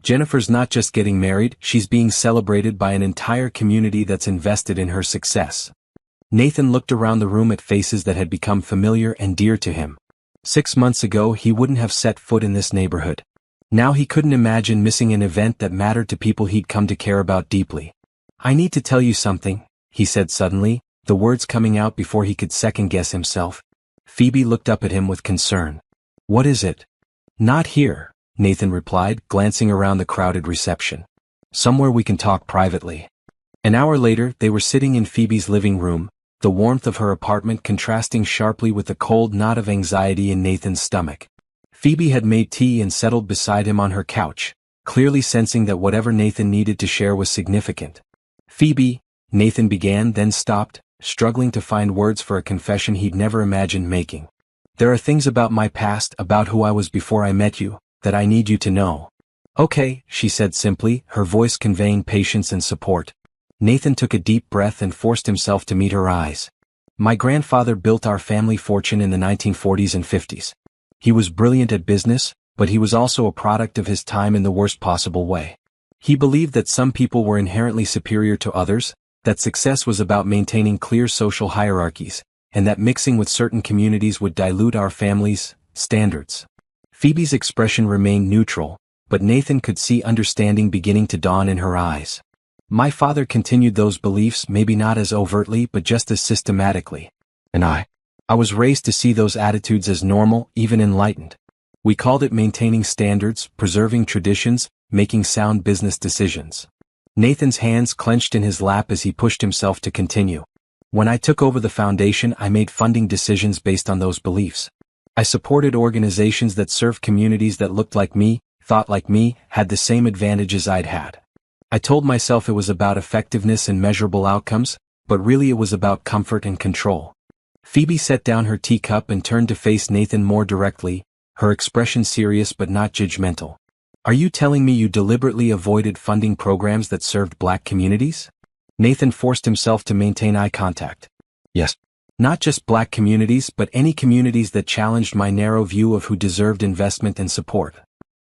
Jennifer's not just getting married, she's being celebrated by an entire community that's invested in her success." Nathan looked around the room at faces that had become familiar and dear to him. 6 months ago he wouldn't have set foot in this neighborhood. Now he couldn't imagine missing an event that mattered to people he'd come to care about deeply. "I need to tell you something," he said suddenly, the words coming out before he could second-guess himself. Phoebe looked up at him with concern. "What is it?" "Not here," Nathan replied, glancing around the crowded reception. "Somewhere we can talk privately." An hour later, they were sitting in Phoebe's living room, the warmth of her apartment contrasting sharply with the cold knot of anxiety in Nathan's stomach. Phoebe had made tea and settled beside him on her couch, clearly sensing that whatever Nathan needed to share was significant. "Phoebe," Nathan began, then stopped, struggling to find words for a confession he'd never imagined making. "There are things about my past, about who I was before I met you, that I need you to know." "Okay," she said simply, her voice conveying patience and support. Nathan took a deep breath and forced himself to meet her eyes. "My grandfather built our family fortune in the 1940s and 50s. He was brilliant at business, but he was also a product of his time in the worst possible way. He believed that some people were inherently superior to others, that success was about maintaining clear social hierarchies, and that mixing with certain communities would dilute our family's standards." Phoebe's expression remained neutral, but Nathan could see understanding beginning to dawn in her eyes. "My father continued those beliefs, maybe not as overtly but just as systematically. And I was raised to see those attitudes as normal, even enlightened. We called it maintaining standards, preserving traditions, making sound business decisions." Nathan's hands clenched in his lap as he pushed himself to continue. "When I took over the foundation, I made funding decisions based on those beliefs. I supported organizations that served communities that looked like me, thought like me, had the same advantages I'd had. I told myself it was about effectiveness and measurable outcomes, but really it was about comfort and control." Phoebe set down her teacup and turned to face Nathan more directly, her expression serious but not judgmental. "Are you telling me you deliberately avoided funding programs that served Black communities?" Nathan forced himself to maintain eye contact. "Yes. Not just Black communities but any communities that challenged my narrow view of who deserved investment and support."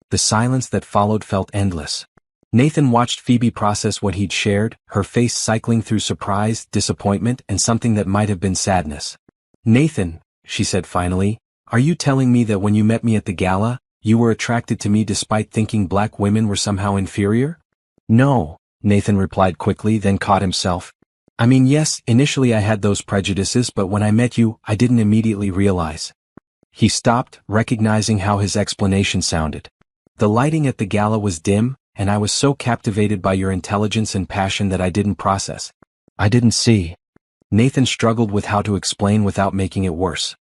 The silence that followed felt endless. Nathan watched Phoebe process what he'd shared, her face cycling through surprise, disappointment, and something that might have been sadness. "Nathan," she said finally, "are you telling me that when you met me at the gala, you were attracted to me despite thinking Black women were somehow inferior?" "No," Nathan replied quickly, then caught himself. "I mean, yes, initially I had those prejudices, but when I met you, I didn't immediately realize." He stopped, recognizing how his explanation sounded. "The lighting at the gala was dim, and I was so captivated by your intelligence and passion that I didn't process. I didn't see." Nathan struggled with how to explain without making it worse.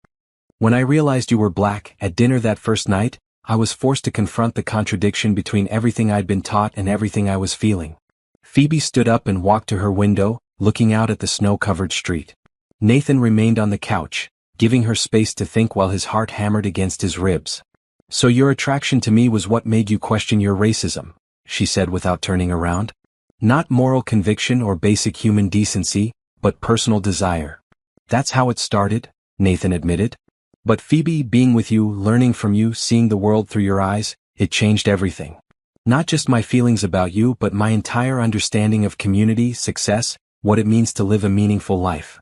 "When I realized you were Black, at dinner that first night, I was forced to confront the contradiction between everything I'd been taught and everything I was feeling." Phoebe stood up and walked to her window, looking out at the snow-covered street. Nathan remained on the couch, giving her space to think while his heart hammered against his ribs. "So your attraction to me was what made you question your racism," she said without turning around. "Not moral conviction or basic human decency, but personal desire." "That's how it started," Nathan admitted. "But Phoebe, being with you, learning from you, seeing the world through your eyes, it changed everything. Not just my feelings about you but my entire understanding of community, success, what it means to live a meaningful life."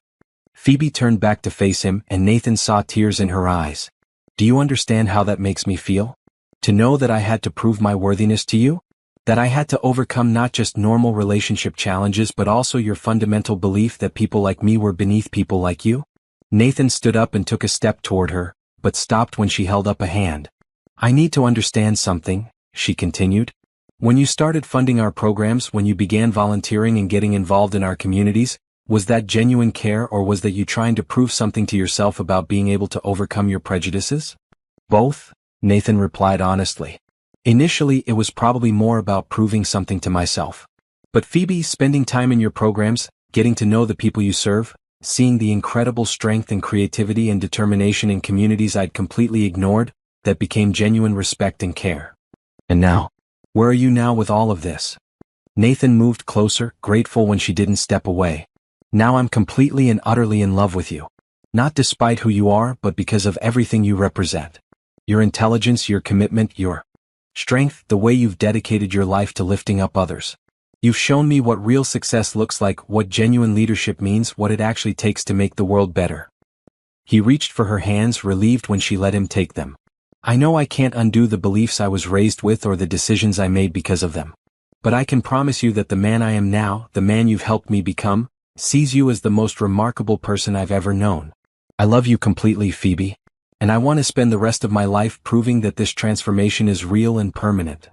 Phoebe turned back to face him and Nathan saw tears in her eyes. "Do you understand how that makes me feel? To know that I had to prove my worthiness to you? That I had to overcome not just normal relationship challenges but also your fundamental belief that people like me were beneath people like you? Nathan stood up and took a step toward her, but stopped when she held up a hand. I need to understand something, she continued. When you started funding our programs, when you began volunteering and getting involved in our communities, was that genuine care or was that you trying to prove something to yourself about being able to overcome your prejudices? Both, Nathan replied honestly. Initially, it was probably more about proving something to myself. But Phoebe, spending time in your programs, getting to know the people you serve, seeing the incredible strength and creativity and determination in communities I'd completely ignored, that became genuine respect and care. And now, where are you now with all of this? Nathan moved closer, grateful when she didn't step away. Now I'm completely and utterly in love with you. Not despite who you are, but because of everything you represent. Your intelligence, your commitment, your strength, the way you've dedicated your life to lifting up others. You've shown me what real success looks like, what genuine leadership means, what it actually takes to make the world better. He reached for her hands, relieved when she let him take them. I know I can't undo the beliefs I was raised with or the decisions I made because of them. But I can promise you that the man I am now, the man you've helped me become, sees you as the most remarkable person I've ever known. I love you completely, Phoebe. And I want to spend the rest of my life proving that this transformation is real and permanent.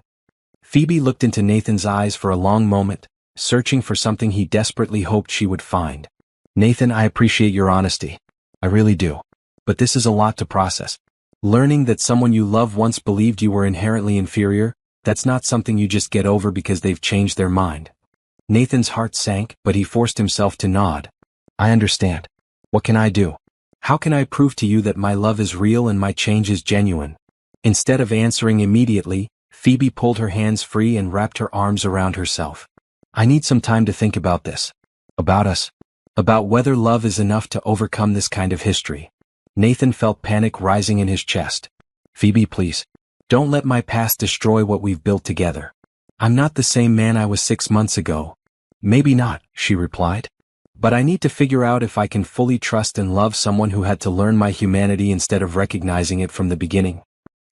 Phoebe looked into Nathan's eyes for a long moment, searching for something he desperately hoped she would find. Nathan, I appreciate your honesty. I really do. But this is a lot to process. Learning that someone you love once believed you were inherently inferior, that's not something you just get over because they've changed their mind. Nathan's heart sank, but he forced himself to nod. I understand. What can I do? How can I prove to you that my love is real and my change is genuine? Instead of answering immediately, Phoebe pulled her hands free and wrapped her arms around herself. I need some time to think about this. About us. About whether love is enough to overcome this kind of history. Nathan felt panic rising in his chest. Phoebe, please. Don't let my past destroy what we've built together. I'm not the same man I was 6 months ago. Maybe not, she replied. But I need to figure out if I can fully trust and love someone who had to learn my humanity instead of recognizing it from the beginning.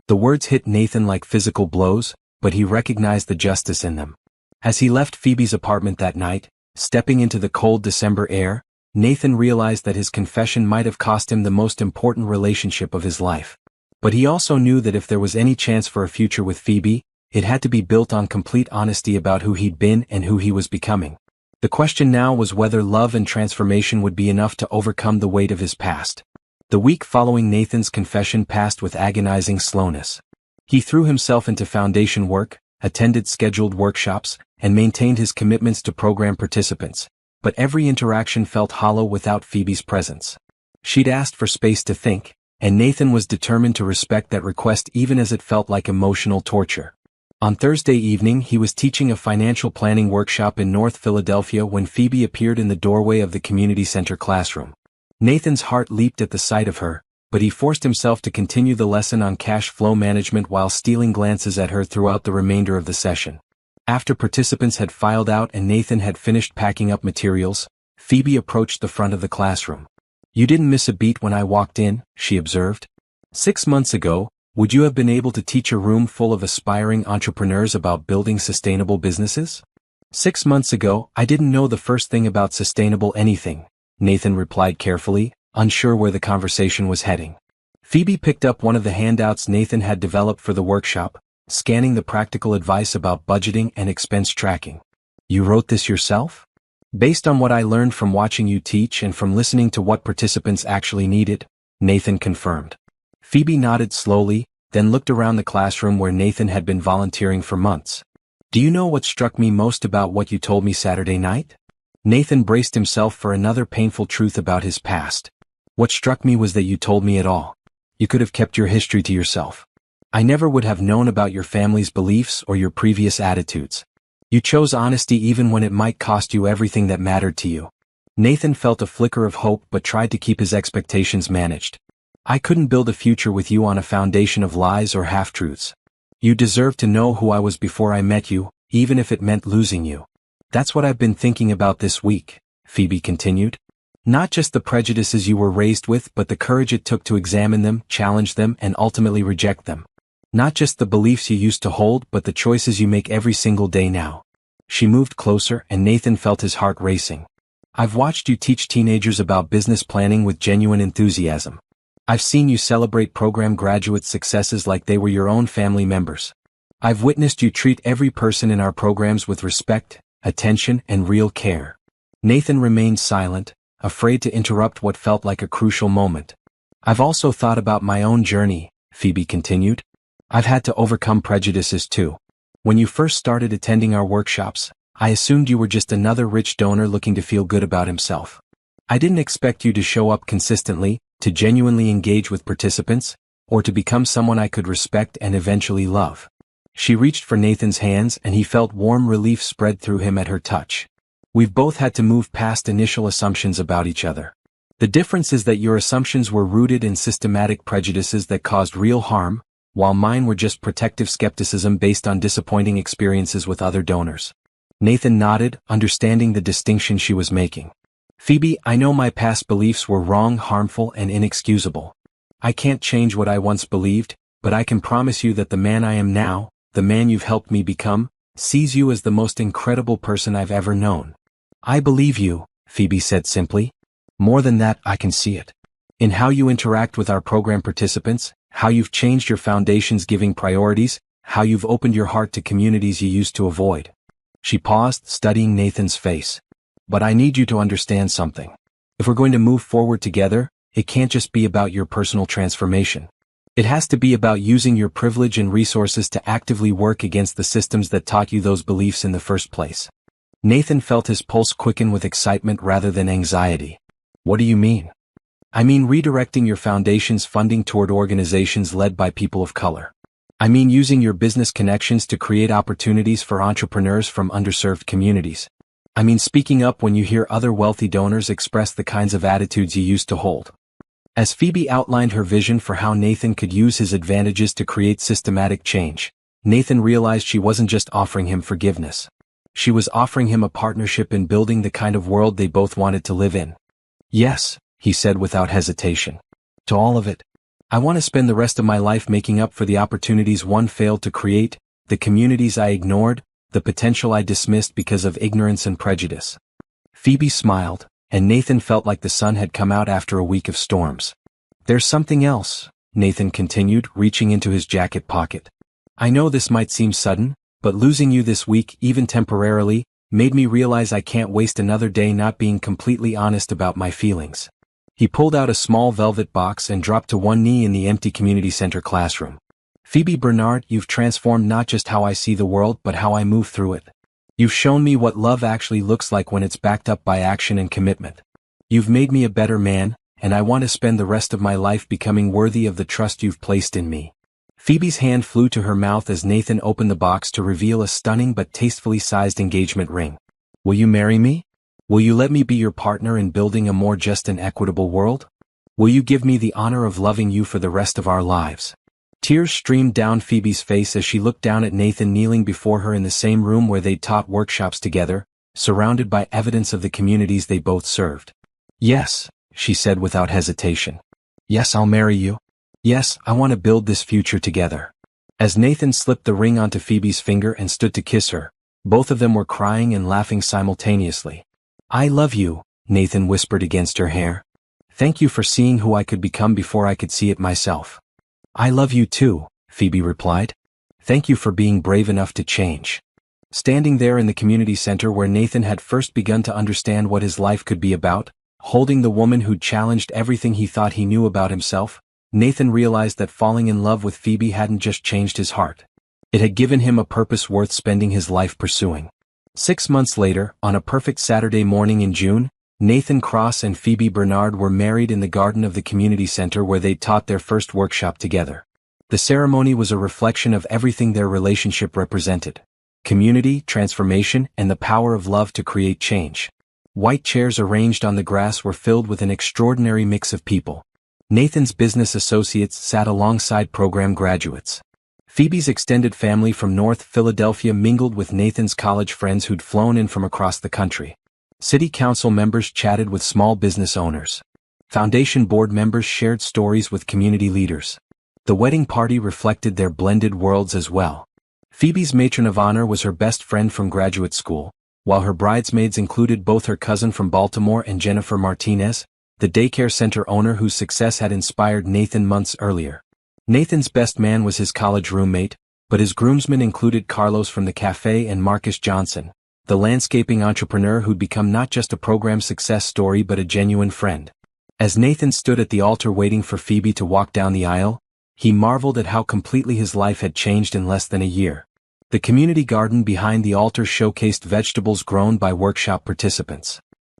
The words hit Nathan like physical blows, but he recognized the justice in them. As he left Phoebe's apartment that night, stepping into the cold December air, Nathan realized that his confession might have cost him the most important relationship of his life. But he also knew that if there was any chance for a future with Phoebe, it had to be built on complete honesty about who he'd been and who he was becoming. The question now was whether love and transformation would be enough to overcome the weight of his past. The week following Nathan's confession passed with agonizing slowness. He threw himself into foundation work, attended scheduled workshops, and maintained his commitments to program participants, but every interaction felt hollow without Phoebe's presence. She'd asked for space to think, and Nathan was determined to respect that request even as it felt like emotional torture. On Thursday evening, he was teaching a financial planning workshop in North Philadelphia when Phoebe appeared in the doorway of the community center classroom. Nathan's heart leaped at the sight of her, but he forced himself to continue the lesson on cash flow management while stealing glances at her throughout the remainder of the session. After participants had filed out and Nathan had finished packing up materials, Phoebe approached the front of the classroom. You didn't miss a beat when I walked in, she observed. 6 months ago, would you have been able to teach a room full of aspiring entrepreneurs about building sustainable businesses? 6 months ago, I didn't know the first thing about sustainable anything, Nathan replied carefully, unsure where the conversation was heading. Phoebe picked up one of the handouts Nathan had developed for the workshop, scanning the practical advice about budgeting and expense tracking. You wrote this yourself? Based on what I learned from watching you teach and from listening to what participants actually needed, Nathan confirmed. Phoebe nodded slowly, then looked around the classroom where Nathan had been volunteering for months. Do you know what struck me most about what you told me Saturday night? Nathan braced himself for another painful truth about his past. What struck me was that you told me it all. You could have kept your history to yourself. I never would have known about your family's beliefs or your previous attitudes. You chose honesty even when it might cost you everything that mattered to you. Nathan felt a flicker of hope but tried to keep his expectations managed. I couldn't build a future with you on a foundation of lies or half-truths. You deserve to know who I was before I met you, even if it meant losing you. That's what I've been thinking about this week, Phoebe continued. Not just the prejudices you were raised with but the courage it took to examine them, challenge them, and ultimately reject them. Not just the beliefs you used to hold, but the choices you make every single day now. She moved closer, and Nathan felt his heart racing. I've watched you teach teenagers about business planning with genuine enthusiasm. I've seen you celebrate program graduates' successes like they were your own family members. I've witnessed you treat every person in our programs with respect, attention, and real care. Nathan remained silent, afraid to interrupt what felt like a crucial moment. I've also thought about my own journey, Phoebe continued. I've had to overcome prejudices too. When you first started attending our workshops, I assumed you were just another rich donor looking to feel good about himself. I didn't expect you to show up consistently, to genuinely engage with participants, or to become someone I could respect and eventually love. She reached for Nathan's hands, and he felt warm relief spread through him at her touch. We've both had to move past initial assumptions about each other. The difference is that your assumptions were rooted in systematic prejudices that caused real harm, while mine were just protective skepticism based on disappointing experiences with other donors. Nathan nodded, understanding the distinction she was making. Phoebe, I know my past beliefs were wrong, harmful, and inexcusable. I can't change what I once believed, but I can promise you that the man I am now, the man you've helped me become, sees you as the most incredible person I've ever known. I believe you, Phoebe said simply. More than that, I can see it. In how you interact with our program participants, how you've changed your foundation's giving priorities, how you've opened your heart to communities you used to avoid. She paused, studying Nathan's face. But I need you to understand something. If we're going to move forward together, it can't just be about your personal transformation. It has to be about using your privilege and resources to actively work against the systems that taught you those beliefs in the first place. Nathan felt his pulse quicken with excitement rather than anxiety. What do you mean? I mean redirecting your foundation's funding toward organizations led by people of color. I mean using your business connections to create opportunities for entrepreneurs from underserved communities. I mean speaking up when you hear other wealthy donors express the kinds of attitudes you used to hold. As Phoebe outlined her vision for how Nathan could use his advantages to create systematic change, Nathan realized she wasn't just offering him forgiveness. She was offering him a partnership in building the kind of world they both wanted to live in. Yes, he said without hesitation. To all of it. I want to spend the rest of my life making up for the opportunities one failed to create, the communities I ignored, the potential I dismissed because of ignorance and prejudice. Phoebe smiled, and Nathan felt like the sun had come out after a week of storms. There's something else, Nathan continued, reaching into his jacket pocket. I know this might seem sudden, but losing you this week, even temporarily, made me realize I can't waste another day not being completely honest about my feelings. He pulled out a small velvet box and dropped to one knee in the empty community center classroom. Phoebe Bernard, you've transformed not just how I see the world but how I move through it. You've shown me what love actually looks like when it's backed up by action and commitment. You've made me a better man, and I want to spend the rest of my life becoming worthy of the trust you've placed in me. Phoebe's hand flew to her mouth as Nathan opened the box to reveal a stunning but tastefully sized engagement ring. Will you marry me? Will you let me be your partner in building a more just and equitable world? Will you give me the honor of loving you for the rest of our lives? Tears streamed down Phoebe's face as she looked down at Nathan kneeling before her in the same room where they'd taught workshops together, surrounded by evidence of the communities they both served. Yes, she said without hesitation. Yes, I'll marry you. Yes, I want to build this future together. As Nathan slipped the ring onto Phoebe's finger and stood to kiss her, both of them were crying and laughing simultaneously. I love you, Nathan whispered against her hair. Thank you for seeing who I could become before I could see it myself. I love you too, Phoebe replied. Thank you for being brave enough to change. Standing there in the community center where Nathan had first begun to understand what his life could be about, holding the woman who'd challenged everything he thought he knew about himself, Nathan realized that falling in love with Phoebe hadn't just changed his heart. It had given him a purpose worth spending his life pursuing. 6 months later, on a perfect Saturday morning in June, Nathan Cross and Phoebe Bernard were married in the garden of the community center where they'd taught their first workshop together. The ceremony was a reflection of everything their relationship represented: community, transformation, and the power of love to create change. White chairs arranged on the grass were filled with an extraordinary mix of people. Nathan's business associates sat alongside program graduates. Phoebe's extended family from North Philadelphia mingled with Nathan's college friends who'd flown in from across the country. City council members chatted with small business owners. Foundation board members shared stories with community leaders. The wedding party reflected their blended worlds as well. Phoebe's matron of honor was her best friend from graduate school, while her bridesmaids included both her cousin from Baltimore and Jennifer Martinez, the daycare center owner whose success had inspired Nathan months earlier. Nathan's best man was his college roommate, but his groomsmen included Carlos from the cafe and Marcus Johnson, the landscaping entrepreneur who'd become not just a program success story but a genuine friend. As Nathan stood at the altar waiting for Phoebe to walk down the aisle, he marveled at how completely his life had changed in less than a year. The community garden behind the altar showcased vegetables grown by workshop participants.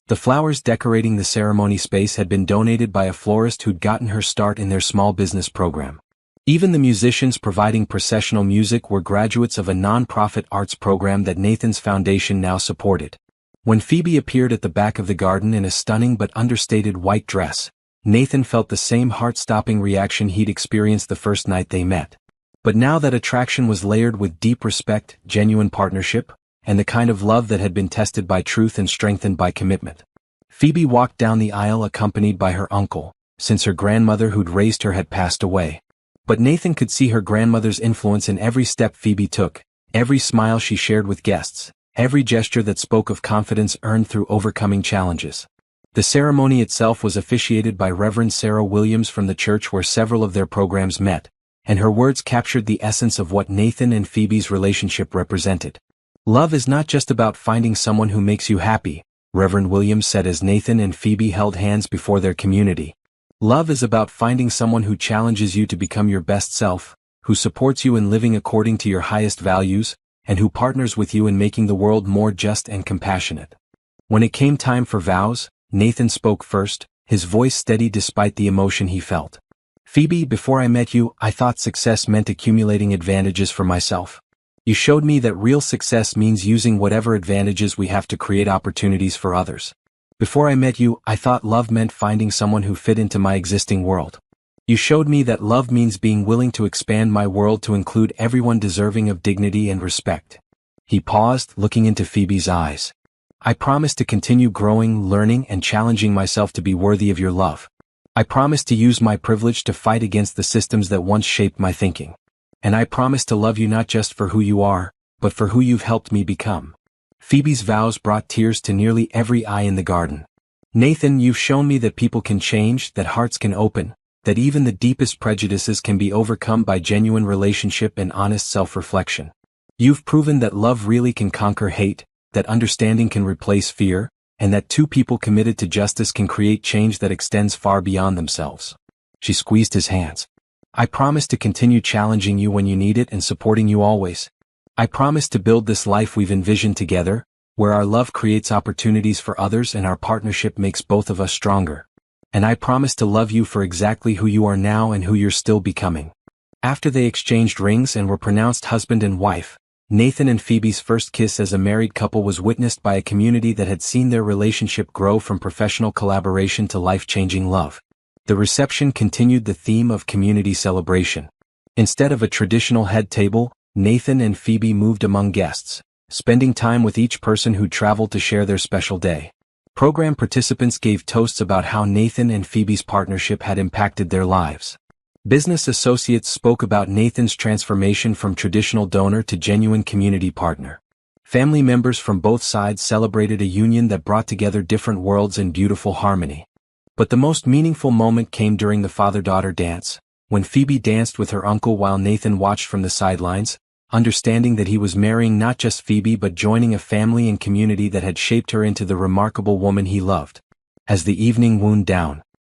The flowers decorating the ceremony space had been donated by a florist who'd gotten her start in their small business program. Even the musicians providing processional music were graduates of a non-profit arts program that Nathan's foundation now supported. When Phoebe appeared at the back of the garden in a stunning but understated white dress, Nathan felt the same heart-stopping reaction he'd experienced the first night they met. But now that attraction was layered with deep respect, genuine partnership, and the kind of love that had been tested by truth and strengthened by commitment. Phoebe walked down the aisle accompanied by her uncle, since her grandmother who'd raised her had passed away. But Nathan could see her grandmother's influence in every step Phoebe took, every smile she shared with guests, every gesture that spoke of confidence earned through overcoming challenges. The ceremony itself was officiated by Reverend Sarah Williams from the church where several of their programs met, and her words captured the essence of what Nathan and Phoebe's relationship represented. Love is not just about finding someone who makes you happy, Reverend Williams said as Nathan and Phoebe held hands before their community. Love is about finding someone who challenges you to become your best self, who supports you in living according to your highest values, and who partners with you in making the world more just and compassionate. When it came time for vows, Nathan spoke first, his voice steady despite the emotion he felt. Phoebe, before I met you, I thought success meant accumulating advantages for myself. You showed me that real success means using whatever advantages we have to create opportunities for others. Before I met you, I thought love meant finding someone who fit into my existing world. You showed me that love means being willing to expand my world to include everyone deserving of dignity and respect. He paused, looking into Phoebe's eyes. I promise to continue growing, learning, and challenging myself to be worthy of your love. I promise to use my privilege to fight against the systems that once shaped my thinking. And I promise to love you not just for who you are, but for who you've helped me become. Phoebe's vows brought tears to nearly every eye in the garden. Nathan, you've shown me that people can change, that hearts can open, that even the deepest prejudices can be overcome by genuine relationship and honest self-reflection. You've proven that love really can conquer hate, that understanding can replace fear, and that two people committed to justice can create change that extends far beyond themselves. She squeezed his hands. I promise to continue challenging you when you need it and supporting you always. I promise to build this life we've envisioned together, where our love creates opportunities for others and our partnership makes both of us stronger. And I promise to love you for exactly who you are now and who you're still becoming. After they exchanged rings and were pronounced husband and wife, Nathan and Phoebe's first kiss as a married couple was witnessed by a community that had seen their relationship grow from professional collaboration to life-changing love. The reception continued the theme of community celebration. Instead of a traditional head table, Nathan and Phoebe moved among guests, spending time with each person who traveled to share their special day. Program participants gave toasts about how Nathan and Phoebe's partnership had impacted their lives. Business associates spoke about Nathan's transformation from traditional donor to genuine community partner. Family members from both sides celebrated a union that brought together different worlds in beautiful harmony. But the most meaningful moment came during the father-daughter dance, when Phoebe danced with her uncle while Nathan watched from the sidelines, understanding that he was marrying not just Phoebe but joining a family and community that had shaped her into the remarkable woman he loved. As the evening wound down,